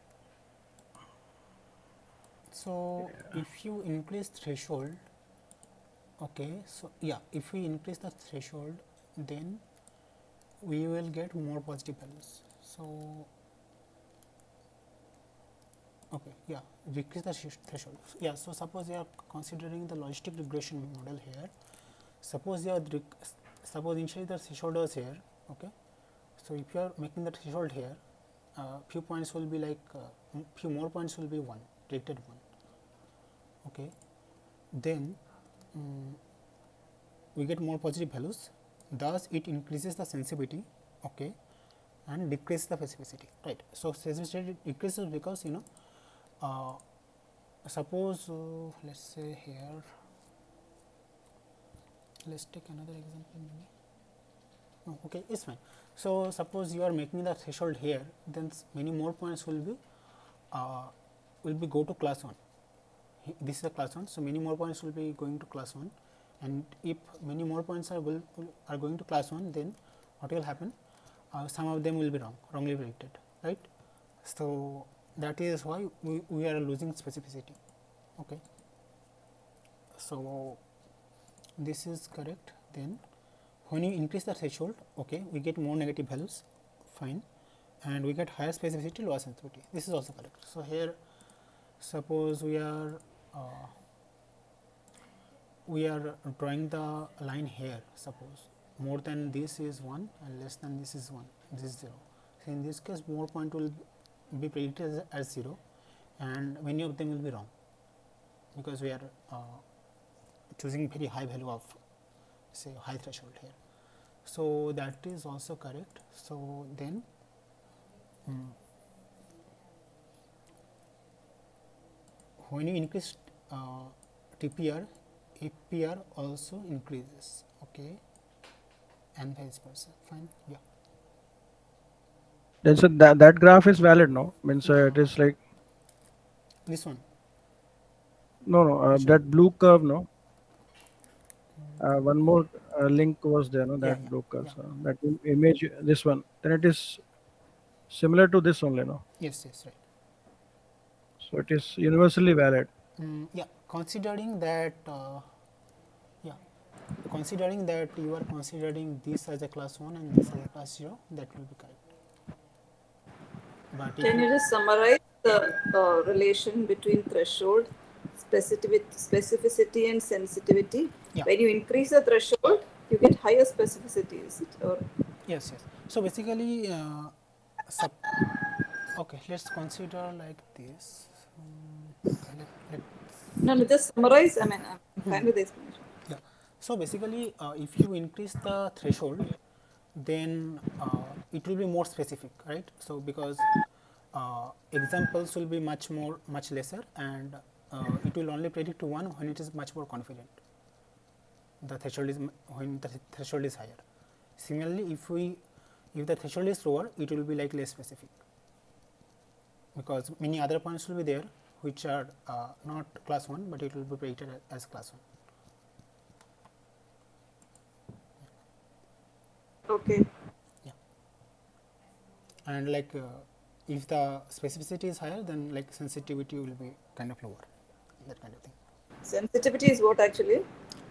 So, if you increase threshold, okay, so yeah, if we increase the threshold, then we will get more positive values. So, okay, yeah, decrease the threshold. Yeah, so suppose you are considering the logistic regression model here. Suppose you are suppose initially the threshold was here. Okay, so if you are making the threshold here, few points will be like few more points will be 1, predicted 1. okay, then um, we get more positive values, thus it increases the sensitivity, okay, and decreases the specificity, right. So specificity decreases because uh, suppose let's say here, let's take another example maybe. No, okay, it's fine. So suppose you are making the threshold here, then many more points uh, will be go to class 1. This is the class 1, so many more points will be going to class 1, and if many more points are going to class 1, then what will happen, some of them will be wrongly predicted, right. So that is why we are losing specificity, okay. So this is correct. Then when you increase the threshold, okay, we get more negative values, fine, and we get higher specificity, lower sensitivity, this is also correct. So here suppose uh, we are drawing the line here, suppose more than this is 1 and less than this is 1, this is 0. So in this case more point will be predicted as 0, and many of them will be wrong because we are choosing very high value of, say, high threshold here. So that is also correct. So then when you increase TPR, APR also increases, okay, and vice versa. Fine, yeah. Then so that graph is valid, no? Means it is like This one, no, no, which one? that blue curve, no. One more link was there, no, Yeah, that yeah, blue curve. yeah. So that image, this one, then it is similar to this only, no. Yes, yes, right. So it is universally valid. Yeah, considering that, yeah, considering that you are considering this as a class 1 and this as a class 0, that will be correct. But if Can you, you just summarize the relation between threshold, specificity, and sensitivity? yeah, When you increase the threshold, you get higher specificity, is it? Or yes, yes. So basically, okay, let's consider like this. Okay, let's no, no, take, just summarize. I mean, I'm fine with the explanation. yeah. So basically, if you increase the threshold, then it will be more specific, right. So because examples will be much lesser, and it will only predict to 1 when it is much more confident, the threshold is when the threshold is higher. Similarly, if the threshold is lower, it will be like less specific, because many other points will be there which are not class 1, but it will be predicted as class 1. Okay. Yeah, and like if the specificity is higher, then like sensitivity will be kind of lower, that kind of thing. Sensitivity is what actually?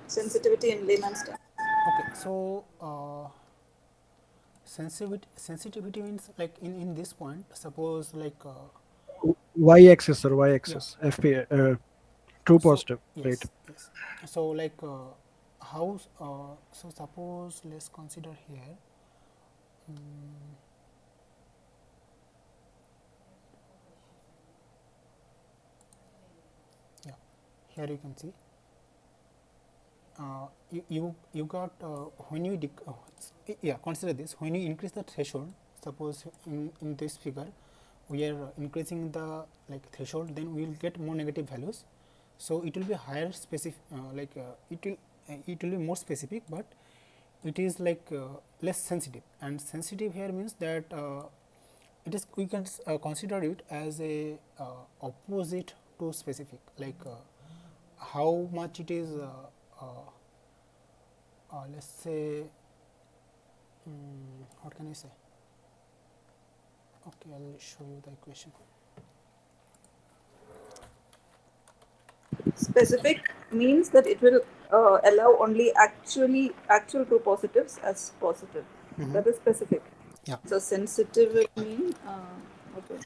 Sensitivity in layman's terms. Okay, so sensitivity means like in this point, suppose like Y-axis or yeah, Y-axis, FP, true so positive, right? yes, yes. So like how so suppose let's consider here. Yeah, here you can see you got when you yeah, consider this, when you increase the threshold, suppose in this figure we are increasing the like threshold, then we will get more negative values, so it will be higher specific, it will be more specific, but it is like less sensitive, and sensitive here means that it is, we can consider it as a opposite to specific, like how much it is uh, let's say, what can I say, okay, I'll show you the equation. Specific means that it will allow only actual true positives as positive. That is specific. Yeah, So sensitive will mean okay.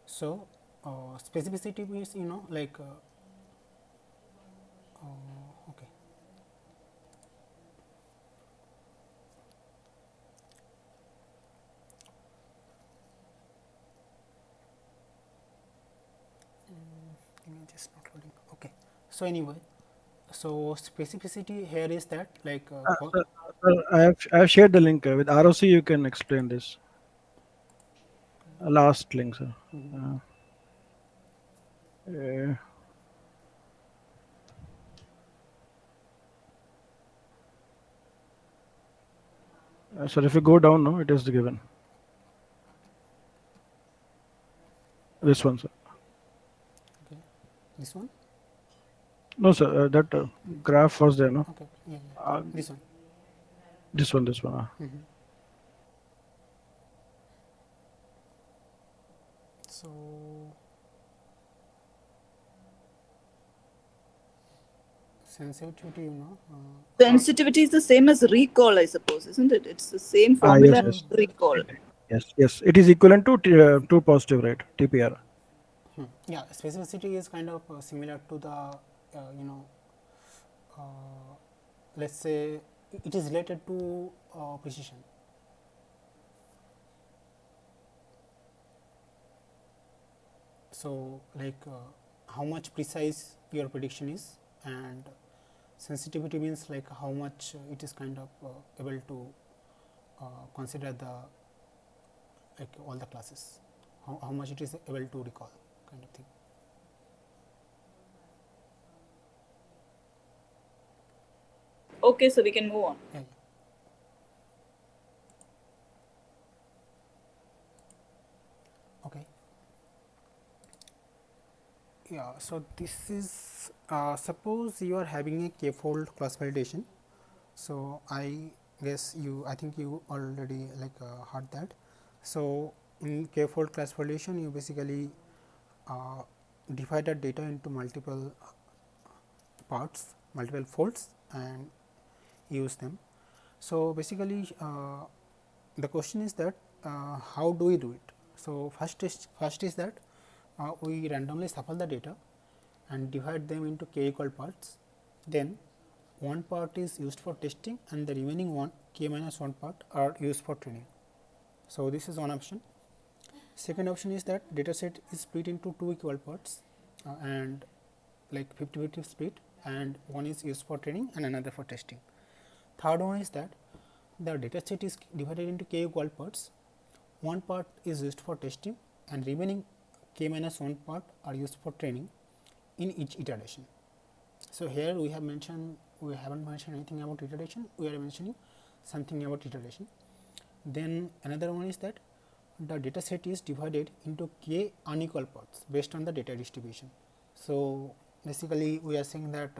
so specificity means like okay, So anyway, so specificity here is that like Sir, I have shared the link with ROC. You can explain this last link, sir. Uh, uh, sir, if you go down, no, it is given. This one, sir. okay, this one, No, sir. That graph was there, no. okay, yeah, yeah, Uh, this one. this one, this one. So sensitivity, Sensitivity is the same as recall, I suppose, isn't it? It's the same Yes, formula yes, as recall. yes, yes. It is equivalent to two positive, right? TPR. yeah, specificity is kind of similar to the you know uh, let's say it is related to precision. So like how much precise your prediction is, and sensitivity means like how much it is kind of able to consider the like all the classes, how much it is able to recall kind of thing. Okay, so we can move on. Yeah, okay. Yeah, so this is suppose you are having a k-fold class validation. So I guess I think you already like heard that. So in k-fold class validation, you basically uh, divide the data into multiple parts, multiple folds, and use them. So basically, the question is that how do we do it? So first is that we randomly shuffle the data and divide them into k equal parts. Then one part is used for testing, and the remaining one k minus 1 part are used for training. So this is one option. Second option is that data set is split into two equal parts and like 50-50 split, and one is used for training and another for testing. Third one is that the data set is divided into k equal parts. One part is used for testing and remaining k minus 1 part are used for training in each iteration. So here we haven't mentioned anything about iteration, we are mentioning something about iteration. Then another one is that the data set is divided into k unequal parts based on the data distribution. So basically we are saying that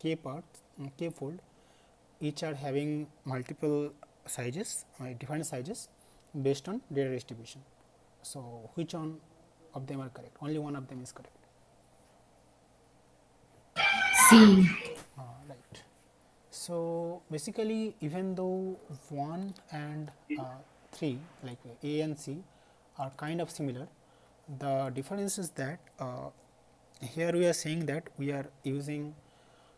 k parts, k fold, each are having multiple sizes, different sizes based on data distribution. So which one of them are correct? Only one of them is correct. C. Right. So basically, even though 1 and 3, like A and C, are kind of similar, the difference is that here we are saying that we are using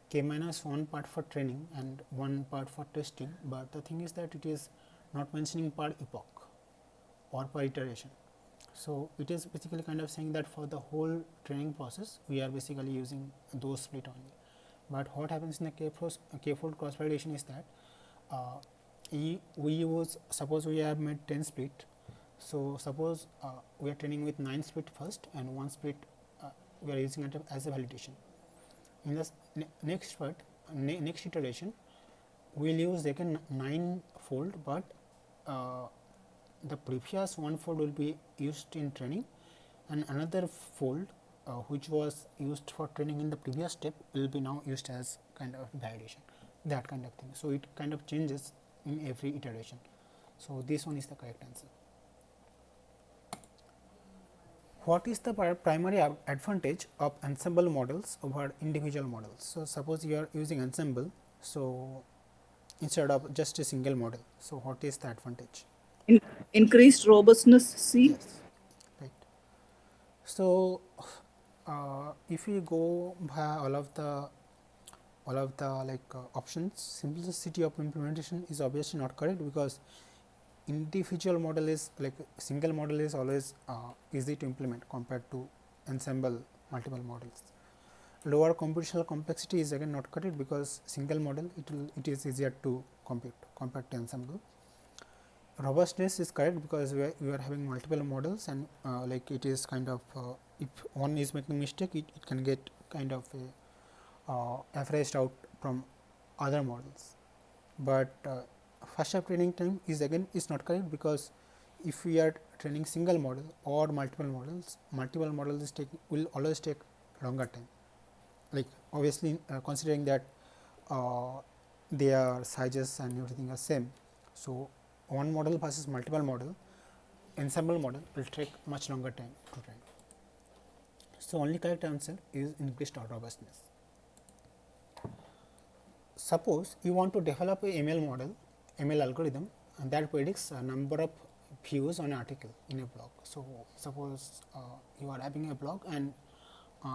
k minus 1 part for training and 1 part for testing, but the thing is that it is not mentioning per epoch or per iteration. So it is basically kind of saying that for the whole training process, we are basically using those split only. But what happens in the k-fold cross validation is that we use, suppose we have made 10 split. So suppose we are training with 9 split first, and 1 split we are using it as a validation. In the next part, next iteration, we will use again 9 fold, but the previous 1 fold will be used in training, and another fold which was used for training in the previous step will be now used as kind of validation, that kind of thing. So it kind of changes in every iteration. So this one is the correct answer. What is the primary advantage of ensemble models over individual models? So suppose you are using ensemble, so instead of just a single model, so what is the advantage? Increased robustness, C. Yes, right. So if we go by all of the like options, simplicity of implementation is obviously not correct, because individual model is like single model is always easy to implement compared to ensemble multiple models. lower computational complexity is again not correct, because single model it is easier to compute compared to ensemble. Robustness is correct, because we are having multiple models, and like it is kind of if one is making mistake, it can get kind of averaged out from other models. But faster training time is again is not correct, because if we are training single model or multiple models is will always take longer time. Like obviously considering that uh, their sizes and everything are same. So one model versus multiple model, ensemble model will take much longer time to train. So only correct answer is increased robustness. Suppose you want to develop a ML algorithm, and that predicts a number of views on an article in a blog. So suppose you are having a blog, and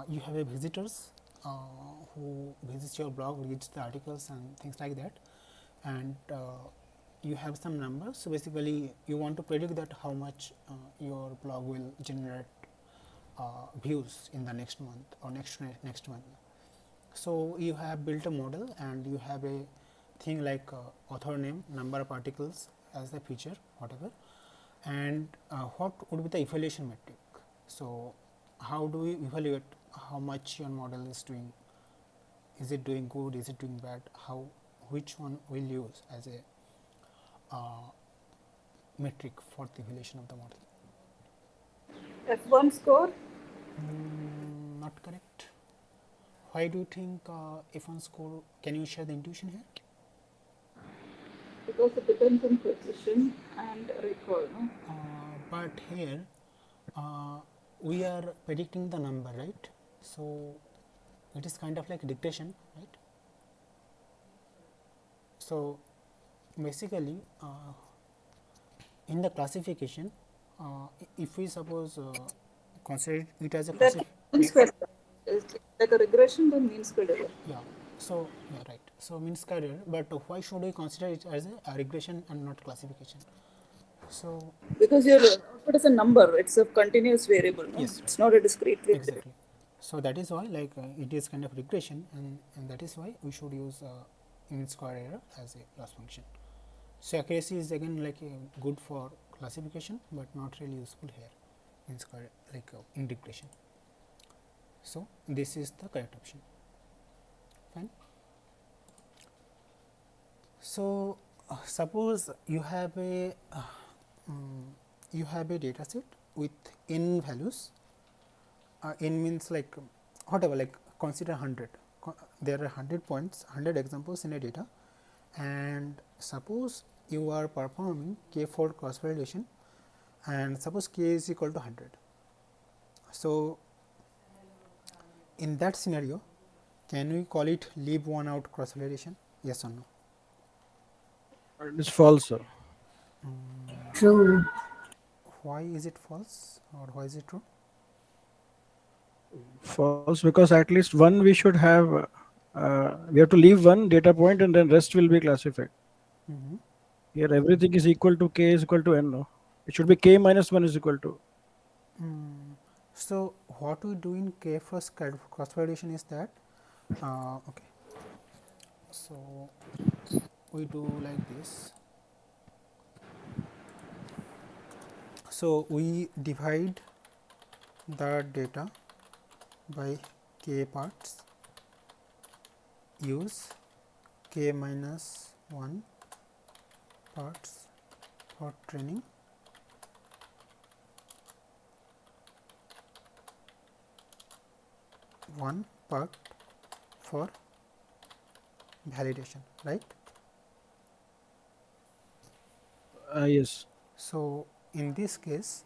you have a visitors who visits your blog, reads the articles and things like that, and you have some numbers. So basically you want to predict that how much your blog will generate views in the next month or next month. So you have built a model, and you have a thing like author name, number of articles as the feature, whatever, and what would be the evaluation metric. So how do we evaluate how much your model is doing? Is it doing good? Is it doing bad? How, which one will use as a metric for the evaluation of the model? F1 score, Not correct. Why do you think F1 score? Can you share the intuition here? because it depends on precision and recall. No? But here we are predicting the number, right? So it is kind of like dictation, right? So basically in the classification, if we suppose consider it as a That mean square error. It's like a regression, then mean square error. yeah. So yeah, right. So mean square error, but why should we consider it as a regression and not classification? So Because your output is a number, it's a continuous variable. No? yes, It's right. not a discrete variable. Exactly. So that is why like it is kind of regression, and that is why we should use mean square error as a loss function. So accuracy is again like good for classification, but not really useful here in square like in regression. So this is the correct option. Fine. So suppose you have a data set with n values. N means like whatever, like consider 100. There are 100 points, 100 examples in a data, and suppose you are performing k-fold cross validation, and suppose k is equal to 100. So in that scenario, can we call it leave one out cross validation? Yes or no? It is false, sir. True. Why is it false, or why is it true? False, because at least one we should have. We have to leave one data point, and then rest will be classified. Mm-hmm. Here, everything is equal to k is equal to n. No, it should be k minus 1 is equal to. So what we do in k first cross validation is that okay. So we do like this. So we divide the data by k parts, use k minus 1 parts for training, one part for validation, right? Yes. So in this case,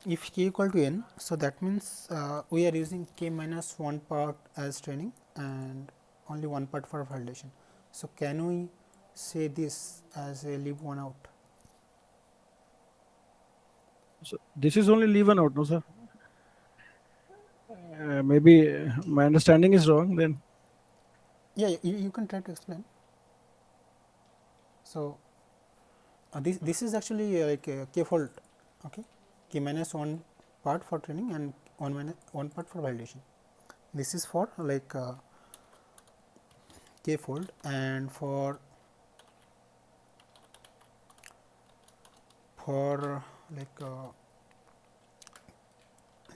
if k equal to n, so that means we are using k minus 1 part as training and only one part for validation. So can we say this as a leave one out? So this is only leave one out, no, sir. Maybe my understanding is wrong. Then Yeah, you can try to explain. So this is actually like a k-fold, okay? K minus 1 part for training and 1 part for validation. this is for like k fold, and for like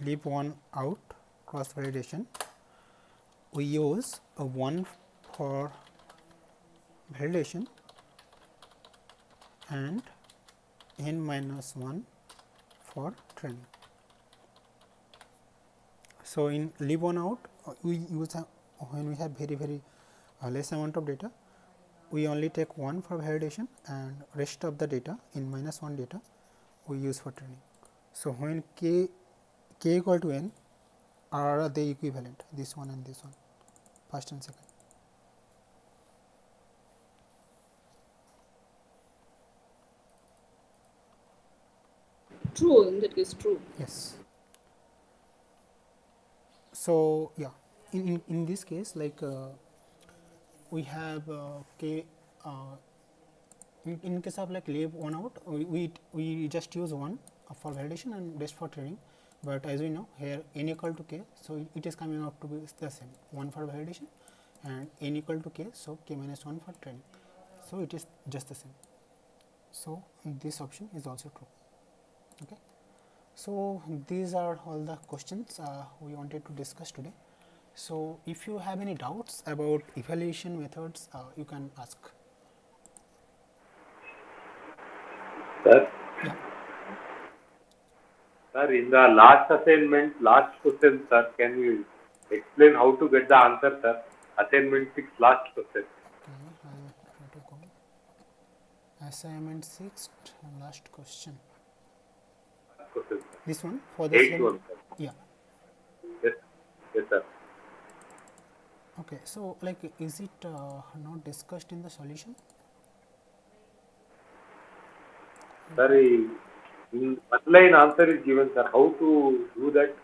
leave one out cross validation, we use a 1 for validation and n minus 1 for training. So, in leave one out, we use when we have very less amount of data, we only take 1 for validation and rest of the data in minus 1 data we use for training. So, when k equal to n, are they equivalent, this one and this one, first and second? True, in that case, true. Yes. So, yeah, in this case, like we have k in case of like leave one out, we just use 1 for validation and rest for training, but as we know here n equal to k, so it is coming out to be the same, 1 for validation and n equal to k, so k minus 1 for training, so it is just the same. So, this option is also true. Okay. So, these are all the questions we wanted to discuss today. So, if you have any doubts about evaluation methods, you can ask. Sir, Yeah. sir, in the last assignment, last question, sir, can you explain how to get the answer, sir? Assignment 6, last question. Okay, I'll try to go. Assignment 6, last question. Last question, sir. This one for the 8th same. one, sir. Yeah. Yes, yes, sir. Okay. So, like, is it not discussed in the solution? Sir, in one line answer is given, sir. How to do that?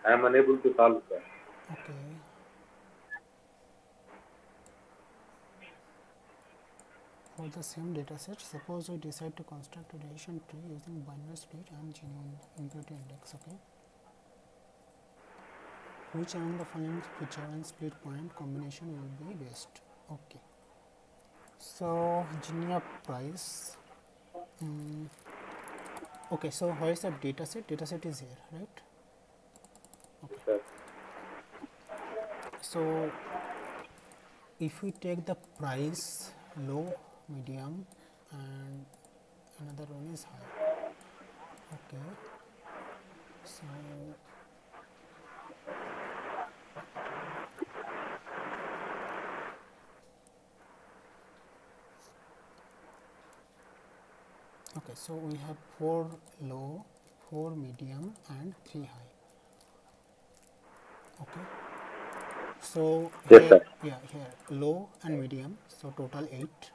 I am unable to solve, sir. Okay. For the same dataset, suppose we decide to construct a decision tree using binary split and genuine impurity index. Okay. Which among the following feature and split point combination will be best? Okay. So, Genia price. Okay, so where is the dataset? Dataset is here, right? Okay. Sir. So, if we take the price low, medium, and another one is high. Okay. So, okay, so we have 4 low, 4 medium, and 3 high. Okay. So, Yes, here, sir. yeah, here low and medium, so total 8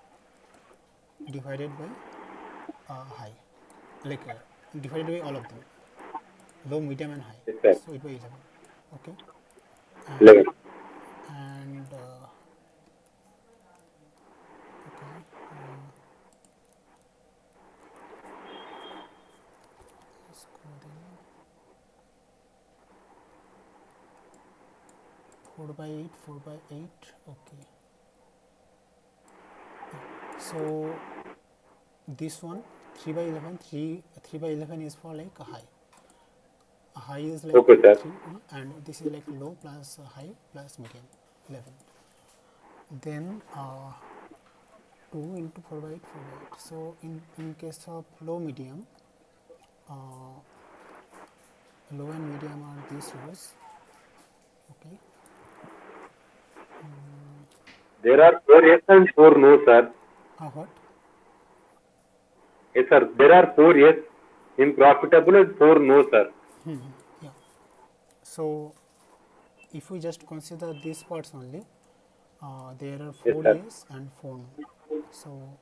divided by high, like divided by all of them, low, medium, and high, Yes, sir. so it by 11. Okay. 11. And okay, let's go then. 4 by 8, 4 by 8. Okay. So, this one 3 by 11, 3 by 11 is for like a high. A high is like Okay, sir. 3, and this is like low plus high plus medium 11. Then 2 into 4 by 8, 4 by 8. So, in case of low medium, low and medium are these rows. Okay. There are 4 yes and 4 no, sir. What? Yes, sir. There are 4 yes in profitable and 4 no, sir. Yeah. So, if we just consider these parts only, there are Yes, 4 sir. yes and 4 no. So,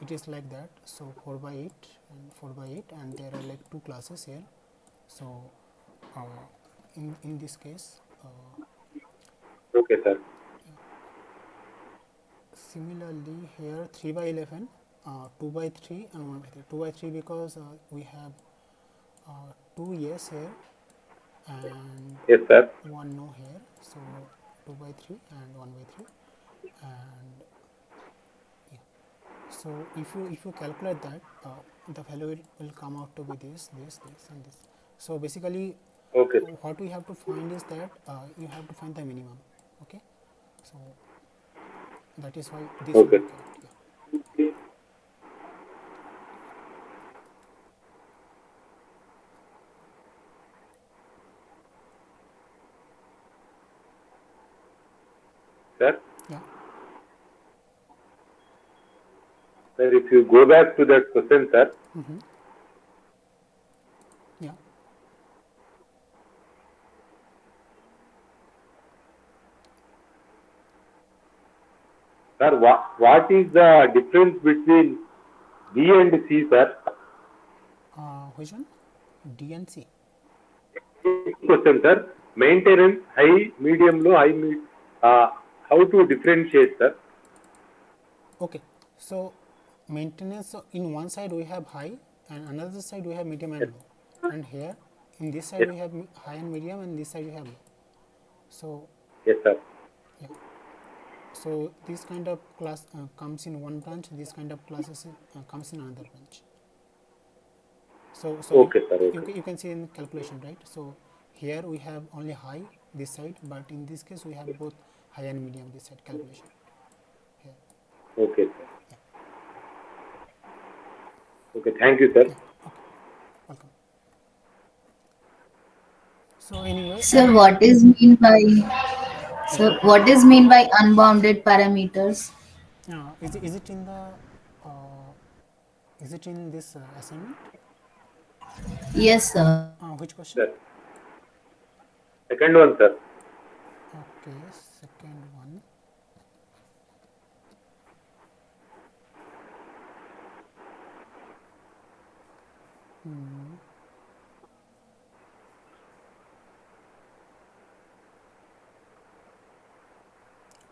it is like that. So, 4 by 8 and 4 by 8, and there are like 2 classes here. So, in this case, Okay, sir. similarly here 3 by 11, 2 by 3 and 1 by 3. 2 by 3 because we have 2 yes here and Yes, sir. 1 no here. So 2 by 3 and 1 by 3, and yeah. So if you calculate that, the value will come out to be this, and this. So basically, Okay. what we have to find is that you have to find the minimum. Okay, so that is why this will Okay. be correct. Yeah. Sir, Yeah. sir, if you go back to that question, sir, Yeah. sir, what is the difference between B and C, sir? Which one? D and C. Question, sir. Maintenance, high, medium, low, uh, how to differentiate, sir? Okay, so maintenance, so in one side we have high and another side we have medium Yes, and low, and here in this side yes, we have high and medium, and this side we have low. So yes, sir. yeah, so this kind of class comes in one branch, this kind of classes comes in another branch. So Okay, sir. Okay. you can see in calculation, right? So here we have only high this side, but in this case we have both high and medium this side calculation here. Okay, sir. Yeah, Okay, thank you, sir. yeah, okay, welcome. So anyway, So what is mean by yeah. unbounded parameters? Is it in the uh, is it in this assignment? Yes, sir. Which question? Sir. Second one, sir. Okay, second one.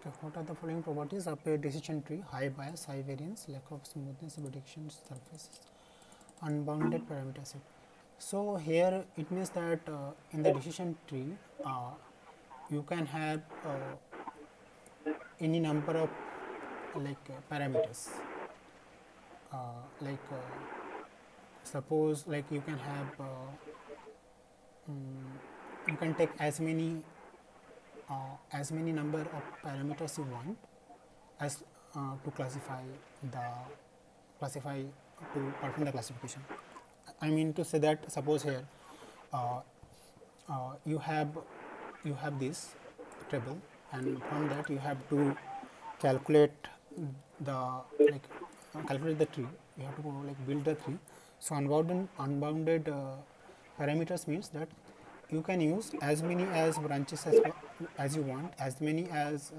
Okay, what are the following properties of a decision tree? High bias, high variance, lack of smoothness, prediction surfaces, unbounded parameter set. So here it means that in the decision tree, you can have any number of parameters. Like suppose like you can have you can take as many number of parameters you want as to the classify to perform the classification. I mean to say that suppose here uh, you have this table, and from that you have to calculate the like calculate the tree. You have to like build the tree. So unbounded parameters means that you can use as many as branches as you want, as many as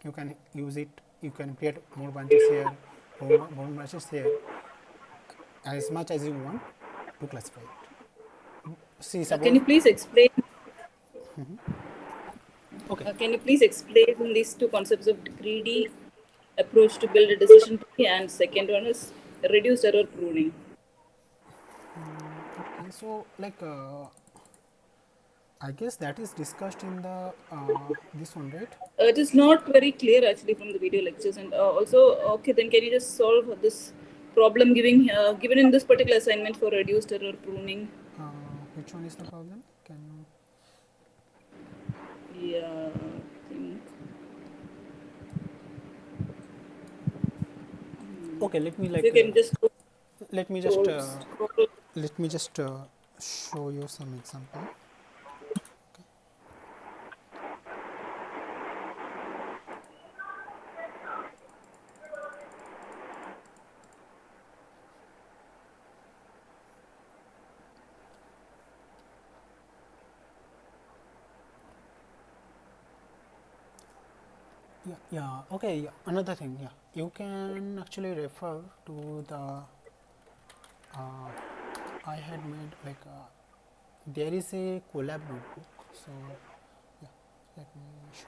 you can use it. You can create more branches here, more branches here, as much as you want to classify it. See, Can suppose you please explain? okay. Can you please explain these two concepts of greedy approach to build a decision tree, and second one is reduced error pruning? Okay, so I guess that is discussed in the this one, right? It is not very clear actually from the video lectures, and also okay. Then can you just solve this problem given in this particular assignment for reduced error pruning? Which one is the problem? Can you? Yeah, I think. Okay, let me If you can just let me just scroll, scroll. let me just show you some example. Yeah. Okay. Yeah. Another thing. Yeah, you can actually refer to the I had made there is a collab notebook. So yeah, let me show.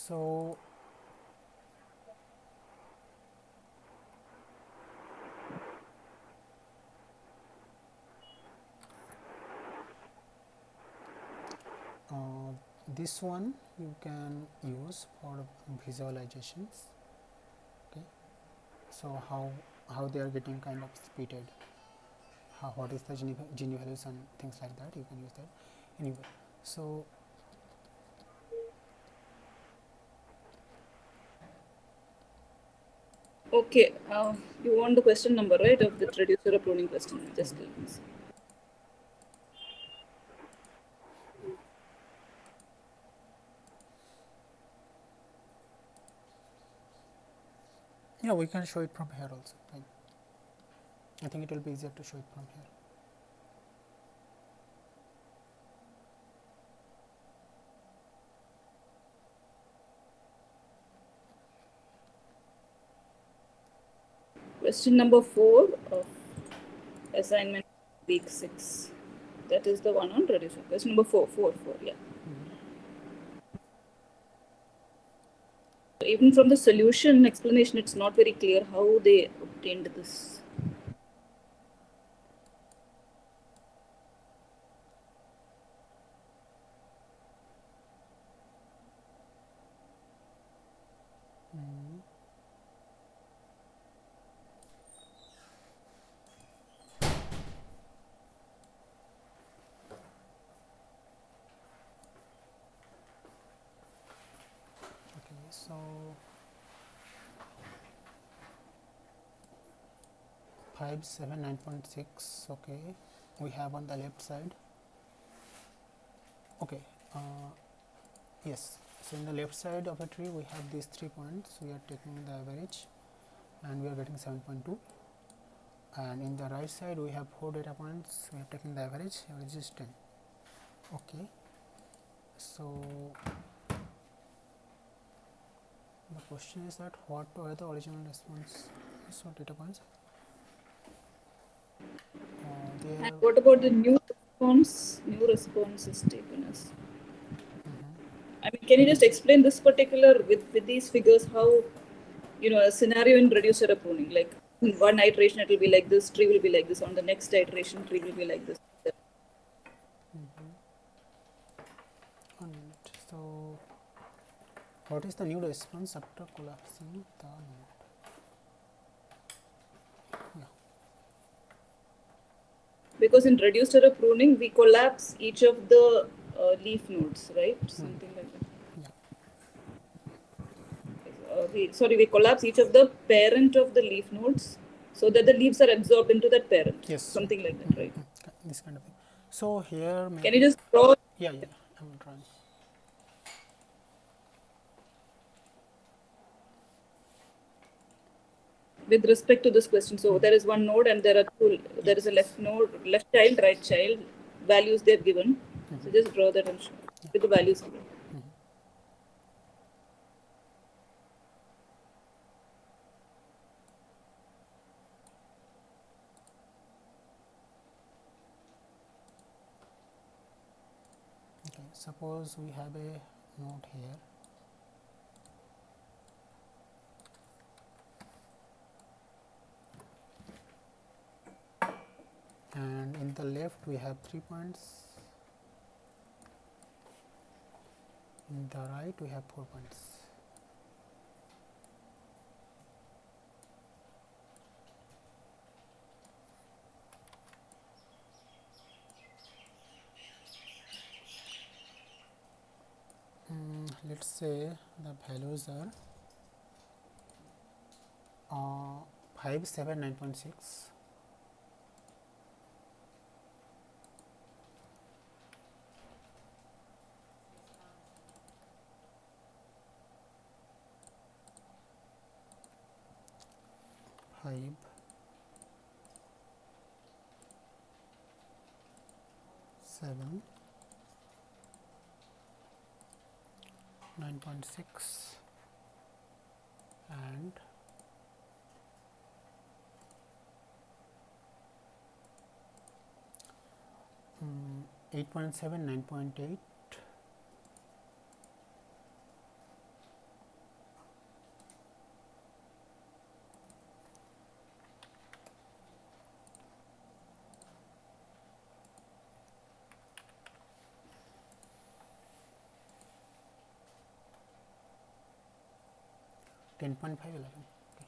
So this one you can use for visualizations. Okay, so how they are getting kind of splitted, what is the Gini values and things like that, you can use that anyway. So Okay, you want the question number, right, of the reducer or pruning question? Just let me see. yeah, we can show it from here also. I think it will be easier to show it from here. Question number 4 of assignment week 6. That is the one on reducer. Question number 4, yeah. Even from the solution explanation, it's not very clear how they obtained this. Okay, so 579.6. okay, we have on the left side. Okay, yes, so in the left side of a tree we have these 3 points, we are taking the average and we are getting 7.2, and in the right side we have 4 data points, we are taking the average is 10. Okay, so the question is that what were the original response data points? And what about the new response? New response is taken as. I mean, can you just explain this particular with these figures how, a scenario in reducer pruning, like in one iteration it will be like this, tree will be like this, on the next iteration tree will be like this. 1 minute. So what is the new response after collapsing the node? Because in reduced error pruning, we collapse each of the leaf nodes, right? Something like that. We collapse each of the parent of the leaf nodes so that the leaves are absorbed into that parent. Yes, something like that, right? This kind of thing. So here, Can you just draw? yeah, I'm trying. With respect to this question, so there is one node and there are two. There is a left node, left child, right child. Values they're given. So just draw that and show with the values given. Okay, suppose we have a node here. And in the left we have 3 points, in the right we have 4 points. Let's say the values are 5, 7, 9.6, 5, 7, 9.6 and 8.7, 9.8, 10.5, 11. Okay.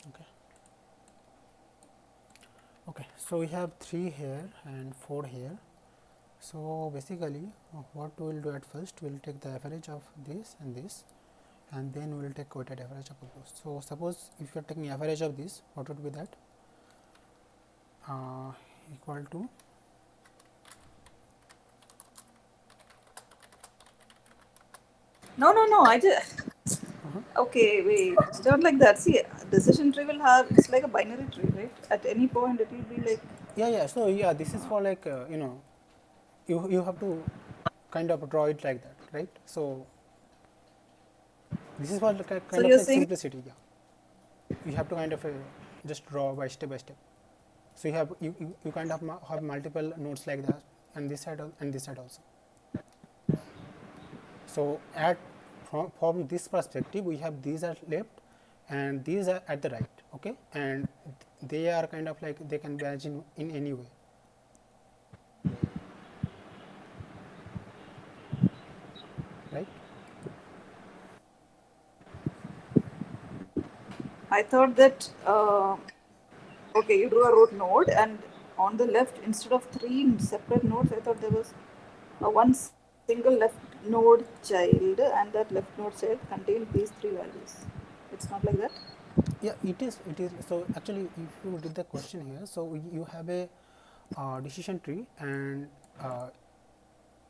Okay. Okay, so we have 3 here and 4 here. So basically, what we will do at first, we will take the average of this, and then we will take weighted average of those. So suppose if you are taking average of this, what would be that? Equal to No. I just. Okay, wait. It's not like that. See, decision tree will have. It's like a binary tree, right? At any point, it will be like. yeah. So yeah, this is for like you have to kind of draw it like that, right? So this is for like a So kind of you're like saying. simplicity. Yeah, you have to kind of just draw by step by step. So you have you kind of have multiple nodes like that, and this side and this side also. So at from this perspective, we have these are left and these are at the right. Okay, and they are kind of like they can branch in any way. Right? I thought that. Okay, you drew a root node, and on the left, instead of 3 separate nodes, I thought there was a one single left node child, and that left node child contained these 3 values. It's not like that. Yeah, it is. It is. So actually, if you did the question here, so you have a decision tree, and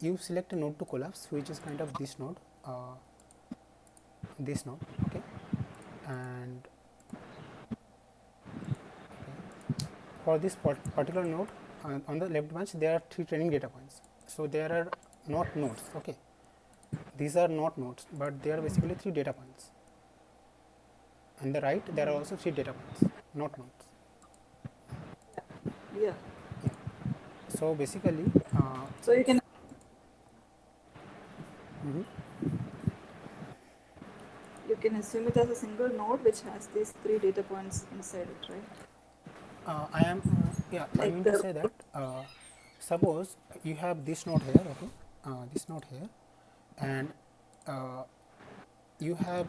you select a node to collapse, which is kind of this node, okay, and okay, for this particular node on the left branch, there are 3 training data points. So there are not nodes. Okay, these are not nodes, but they are basically 3 data points. On the right, there are also 3 data points, not nodes. Yeah. Yeah. So basically, So you can mhm. assume it as a single node which has these 3 data points inside it, right? I am I Like mean to the say that suppose you have this node here, okay, this node here, and uh, you have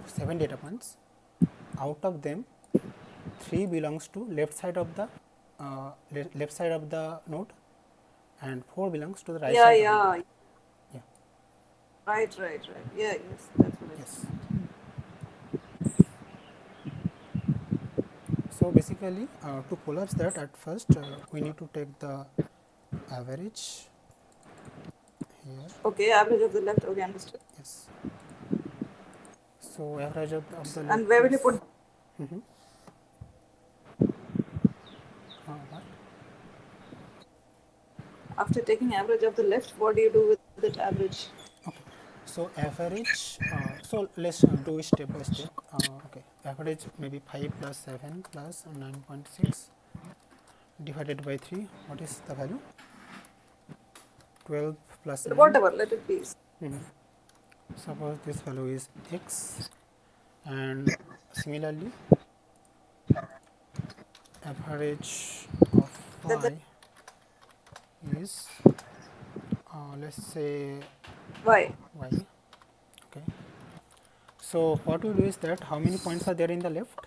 7 data points. Out of them, 3 belongs to left side of the node, and 4 belongs to the right yeah, side of the node. yeah, Yeah. right. Yeah, yes, that's what I Yes. said. So basically, to collapse that, at first we need to take the average here. Okay, average of the left. Okay, understood. Yes. So average of the And left where will you is put? what? After taking average of the left, what do you do with that average? Okay. So average. So let's do it step by step. Okay. Average maybe 5 plus 7 plus 9.6 divided by 3. What is the value? 12 plus 9. Whatever, let it be. Suppose this value is x, and similarly average of That y is let's say why? y. Okay. So what we do is that how many points are there in the left?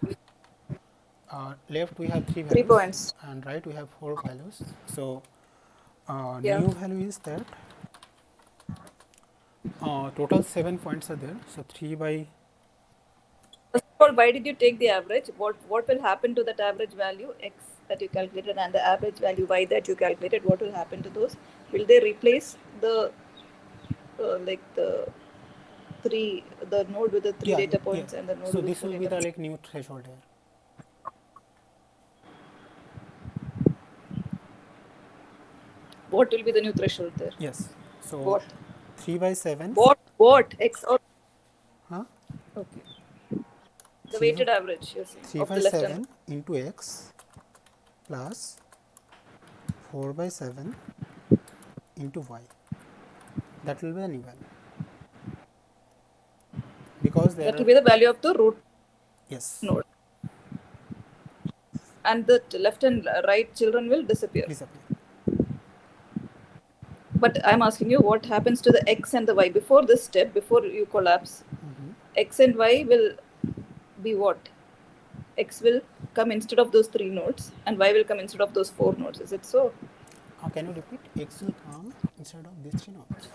Left we have 3 3 values, points. and right we have 4 values. So Yeah. new value is that total 7 points are there. So 3 by First of all, why did you take the average? What will happen to that average value x that you calculated and the average value y that you calculated? What will happen to those? Will they replace the like the node with the three yeah, data yeah. points and the node So with the this four will be data the points? like new threshold here. What will be the new threshold there? Yes. So What? 3 by 7. What? X or Huh? okay. The 3 by weighted average you're saying 3 of by the left and 7 into x plus 4 by 7 into y. That will be the new value, because there That will are, be the value of the root yes, node. And the left and right children will disappear. disappear. But I'm asking you, what happens to the x and the y before this step, before you collapse? X and y will be what? X will come instead of those 3 nodes, and y will come instead of those 4 nodes. Is it so? Can you repeat? X will come instead of these 3 nodes.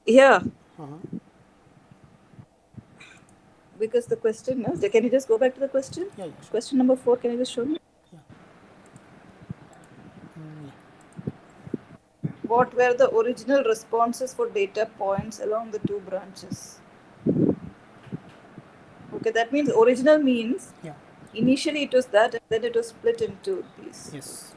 Yeah, Uh-huh. because the question is, can you just go back to the question? Yeah, sure. Question number 4, can you just show me? Yeah. Yeah. What were the original responses for data points along the 2 branches? Okay, that means original means Yeah. initially it was that, and then it was split into these. Yes.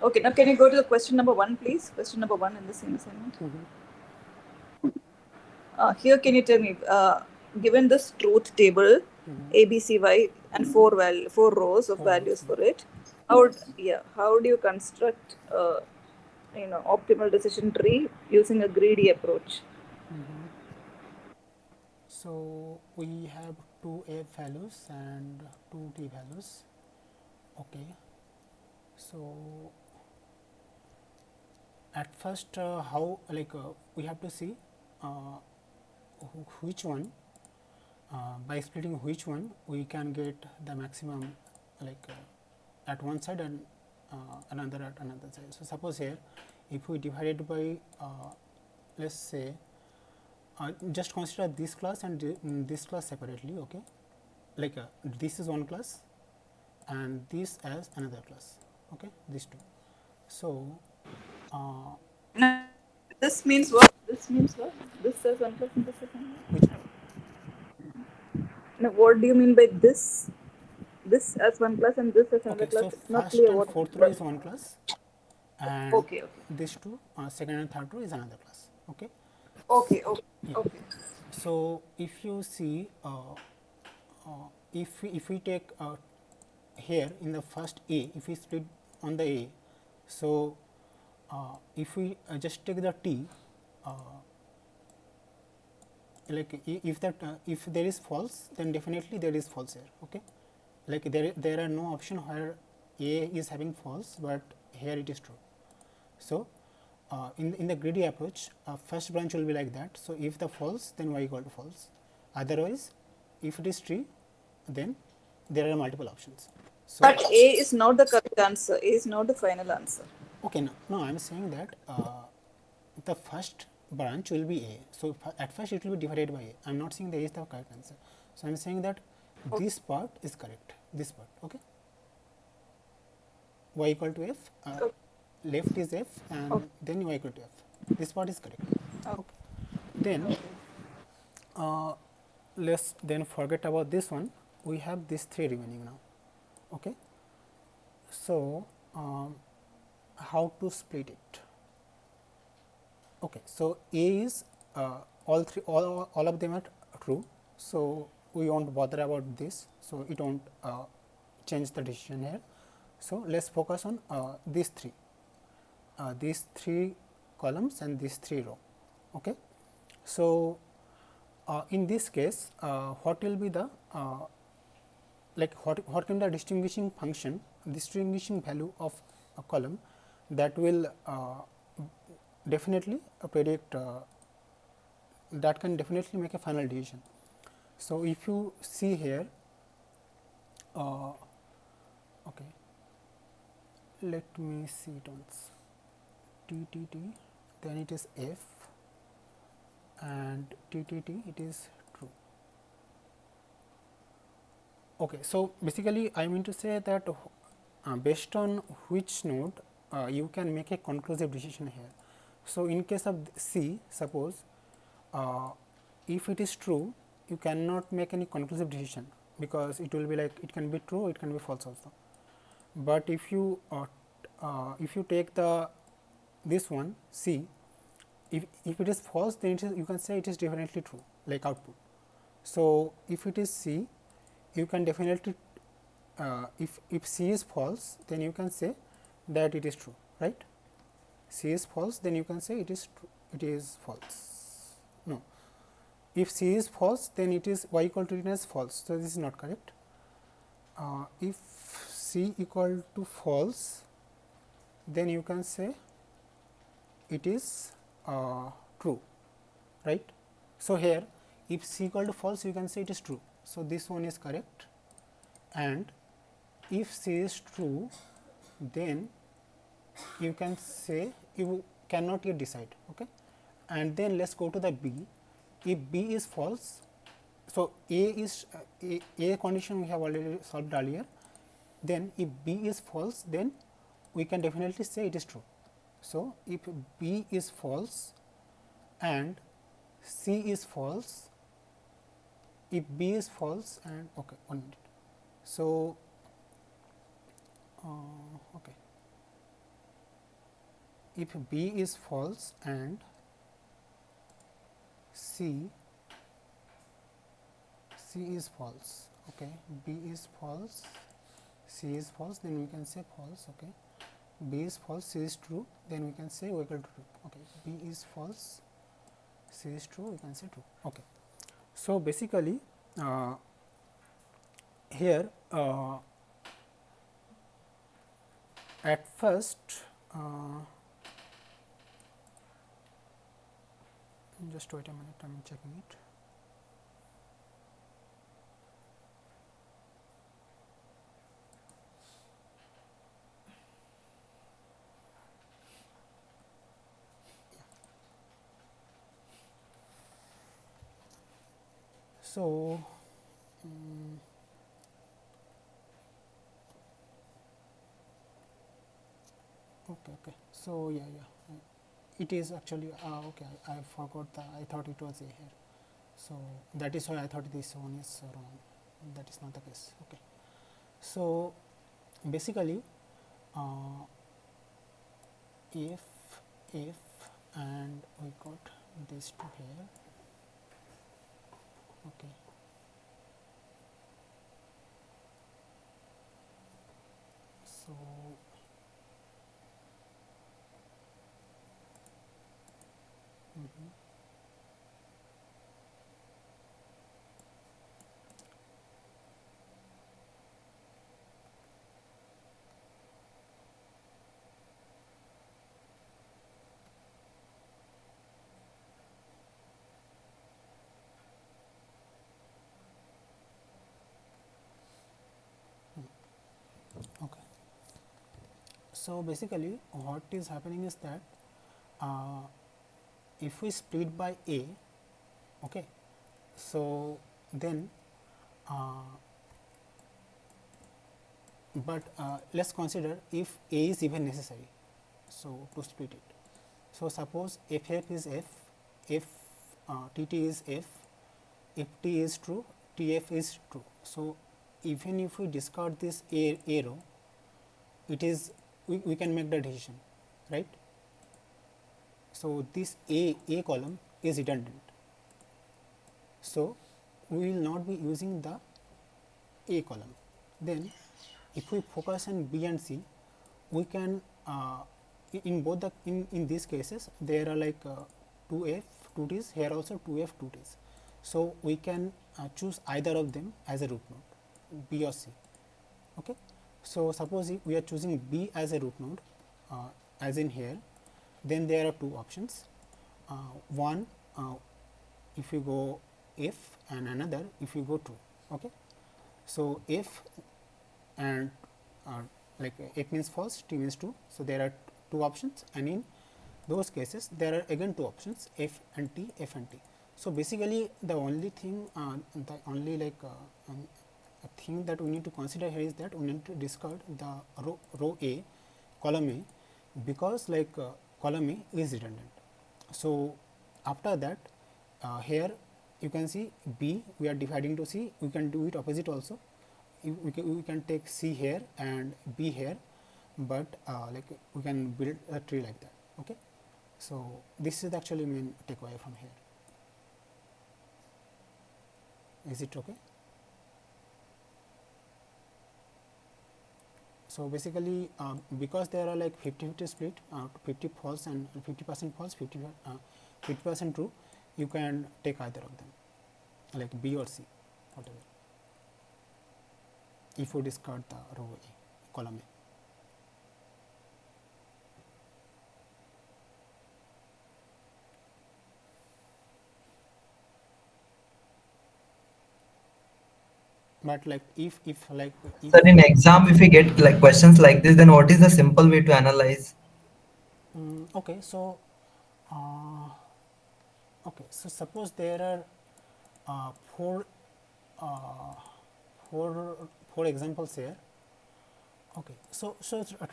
Okay, now can you go to the question number 1, please? Question number 1 in the same assignment. Here, can you tell me, given this truth table, A, B, C, Y, and 4 rows of 4 rows, values for it, how do you construct optimal decision tree using a greedy approach? So we have 2 A values and 2 T values. Okay. So at first, how, like, we have to see which one, by splitting which one we can get the maximum, like, at one side and another at another side. So suppose here, if we divide it by, let's say, just consider this class and this class separately. Okay, like, this is one class and this as another class. Okay, these two. So Now, this means what? This means what? This says 1 plus and this says 1. which, Now, what do you mean by this? This as 1 class and this as another okay, class? so It's not first clear and what. fourth row is one class, and Okay, these two, second and third row is another class. Okay, okay. so if you see, if we take, here in the first A, if we split on the A, so if we just take the T, like, if that, if there is false, then definitely there is false here. Okay, like, there are no option where A is having false, but here it is true. So in the greedy approach, first branch will be like that. So if the false, then y equal to false. Otherwise, if it is true, then there are multiple options. So, But A is not the correct answer. A is not the final answer. okay, no, I am saying that the first branch will be A. So at first it will be divided by A. I am not saying that A is the correct answer. So I am saying that this part is correct. This part, okay. Y equal to F. Left is F, and then y equal to F. This part is correct. Okay. Then let's then forget about this one. We have these 3 remaining now. Okay. So how to split it? Okay. So A is, all of them are true. So we won't bother about this. So it won't change the decision here. So let's focus on these 3. These 3 columns and these 3 row. Okay. So in this case, what will be the, like, what can be the distinguishing function, distinguishing value of a column that will definitely predict, that can definitely make a final decision. So if you see here, okay, let me see it once. T, then it is F, and T, it is true. Okay, so basically I mean to say that based on which node you can make a conclusive decision here. So in case of C, suppose if it is true, you cannot make any conclusive decision, because it will be like, it can be true, it can be false also. But if you take the this one C, if it is false, then it is, you can say it is definitely true, like output. So if it is C, you can definitely if C is false, then you can say that it is true, right? C is false, then you can say it is true, it is false. No, if C is false, then it is y equal to written as false. So this is not correct. If C equal to false, then you can say it is true, right? So here, if C equal to false, you can say it is true. So this one is correct, and if C is true, then you can say you cannot yet decide, okay? And then let's go to the B. If B is false, so A is A condition we have already solved earlier. Then if B is false, then we can definitely say it is true. So if B is false and C is false, if B is false and okay, 1 minute. So okay, if B is false and C is false, okay, B is false, C is false, then we can say false, okay. B is false, C is true, then we can say y equal to true, okay. B is false, C is true, we can say true, okay. So basically here at first just wait a minute, I am checking it. So okay, so yeah, it is actually okay, I forgot the, I thought it was A here, so that is why I thought this one is wrong. That is not the case, okay. So basically if and we got this to here, okay. So okay, so basically what is happening is that if we split by A, okay, so then but let's consider if A is even necessary, so to split it. So suppose if is F, if TT is F, if T is true, TF is true. So even if we discard this A row, it is we can make the decision, right? So this A column is redundant. So we will not be using the A column. Then if we focus on B and C, we can in both the in these cases there are like 2F 2Ts, here also 2F 2Ts. So we can choose either of them as a root node, B or C, okay. So suppose if we are choosing B as a root node, as in here, then there are two options. One, if you go F, and another if you go true, okay. So F and like F means false, T means true. So there are two options, and in those cases there are again two options, F and T, F and T. So basically the only thing, the only like a thing that we need to consider here is that we need to discard the row A, column A, because like column A is redundant. So after that here you can see B we are dividing to C, we can do it opposite also. We can take C here and B here, but like we can build a tree like that, okay. So this is actually main takeaway from here. Is it okay? So basically, because there are like 50-50 split, 50 false and 50% false, 50% true, you can take either of them, like B or C, whatever. If you discard the row A, column A. But like if Sir, in exam, if we get like questions like this, then what is the simple way to analyze? okay, so suppose there are uh, four uh, four four examples here. Okay, so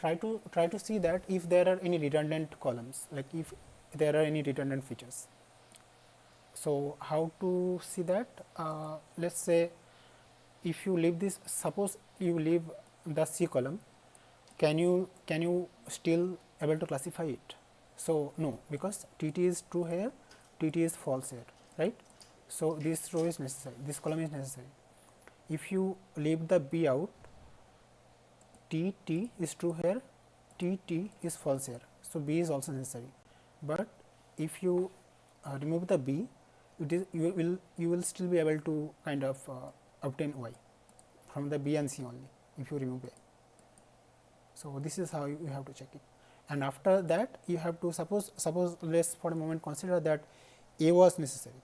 try to see that if there are any redundant columns, like if there are any redundant features. So how to see that? Let's say if you leave this, suppose you leave the C column, can you still able to classify it? So no, because TT is true here, TT is false here, right? So this row is necessary, this column is necessary. If you leave the B out, TT is true here, TT is false here, so B is also necessary. But if you remove the B, it is you will still be able to kind of obtain Y from the B and C only if you remove A. So this is how you have to check it. And after that you have to suppose let's for a moment consider that A was necessary.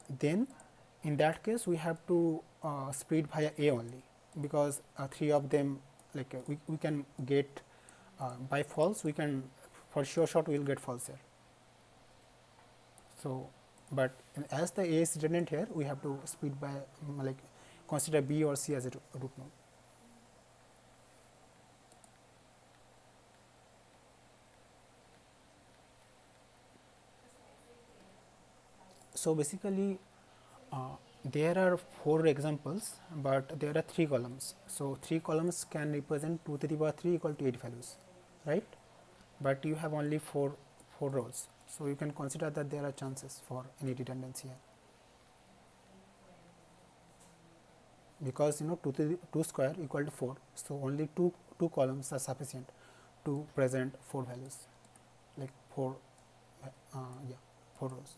Then in that case we have to split via A only, because three of them, like we can get by false, we can for sure shot we will get false here. So but as the A is redundant here, we have to split by like consider B or C as a root node. So basically there are four examples, but there are three columns. So three columns can represent 2 to the power 3 equal to 8 values, right? But you have only four rows, so you can consider that there are chances for any redundancy here, because 2 to the 2 square equal to 4, so only two columns are sufficient to present 4 values, like 4 rows.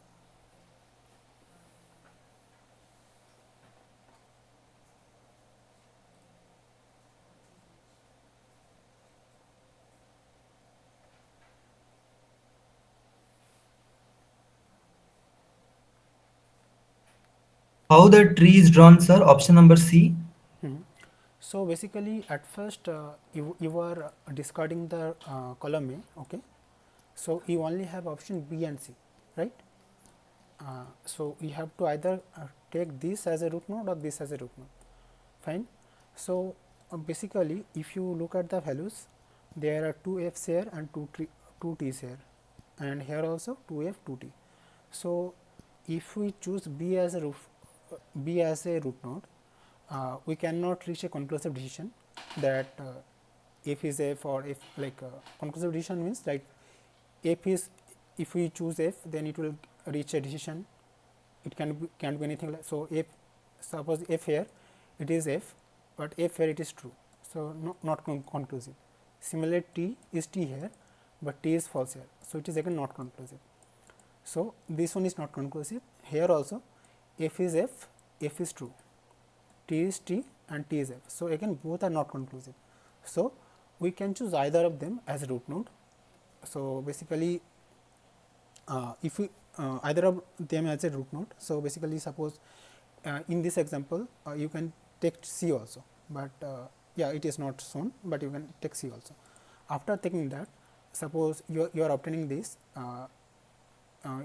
How the tree is drawn, sir? Option number C. So basically at first you are discarding the column A, okay, so you only have option B and C, right? So you have to either take this as a root node or this as a root node, fine. So basically if you look at the values, there are 2 F's here and 2 T's here, and here also 2 F 2 T. So if we choose B as a root node, we cannot reach a conclusive decision that F is F or F, like conclusive decision means like F is, if we choose F, then it will reach a decision. It can't be anything like, so F, suppose F here it is F, but F here it is true, so not conclusive. Similarly T is T here, but T is false here, so it is again not conclusive. So this one is not conclusive. Here also F is F, F is true, T is T and T is F, so again both are not conclusive. So we can choose either of them as a root node. So basically if we either of them as a root node, so basically suppose in this example you can take C also, but yeah, it is not shown, but you can take C also. After taking that, suppose you are obtaining this,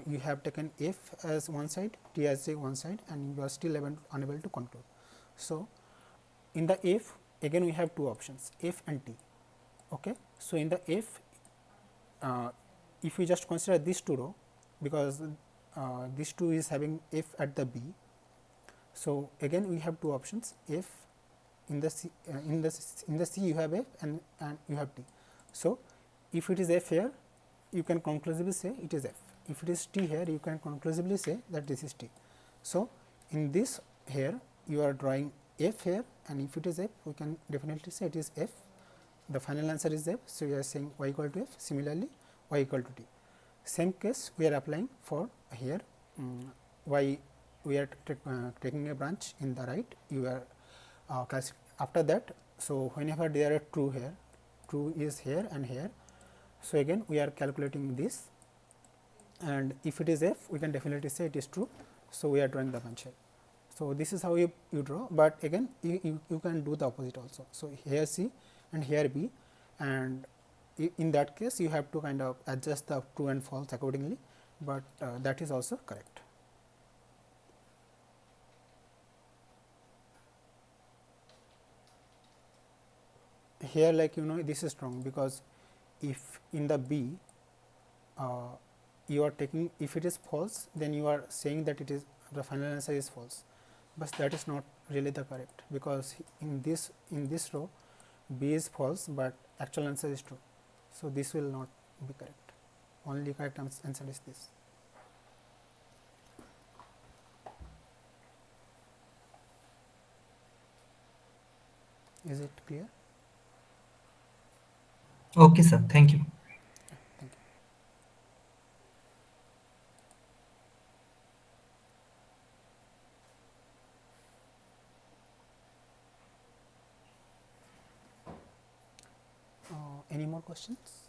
you have taken F as one side, T as one side, and you are still unable to conclude. So in the F again we have two options, F and T, okay. So in the F, if we just consider this two row, because this 2 is having F at the B, so again we have two options, F in the C, in the C you have F and you have T. So if it is F here, you can conclusively say it is f. If it is t here, you can conclusively say that this is t. So, in this here you are drawing f here, and if it is f, we can definitely say it is f. The final answer is f. So, we are saying y equal to f. Similarly, y equal to t. Same case we are applying for here. Y, we are taking a branch in the right. You are after that. So, whenever there are true here, true is here and here. So, again we are calculating this, and if it is f, we can definitely say it is true. So, we are drawing the branch here. So, this is how you draw, but again you can do the opposite also. So, here C and here B, and in that case you have to kind of adjust the true and false accordingly, but that is also correct. Here, like this is wrong, because if in the B you are taking, if it is false, then you are saying that it is the final answer is false, but that is not really the correct, because in this row B is false, but actual answer is true. So, this will not be correct. Only correct answer is this. Is it clear? Okay, sir. Thank you. Thank you. Any more questions?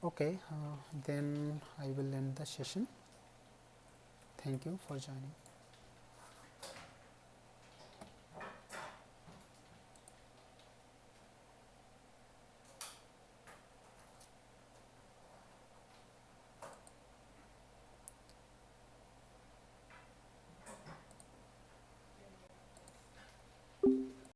Okay, then I will end the session. Thank you for joining.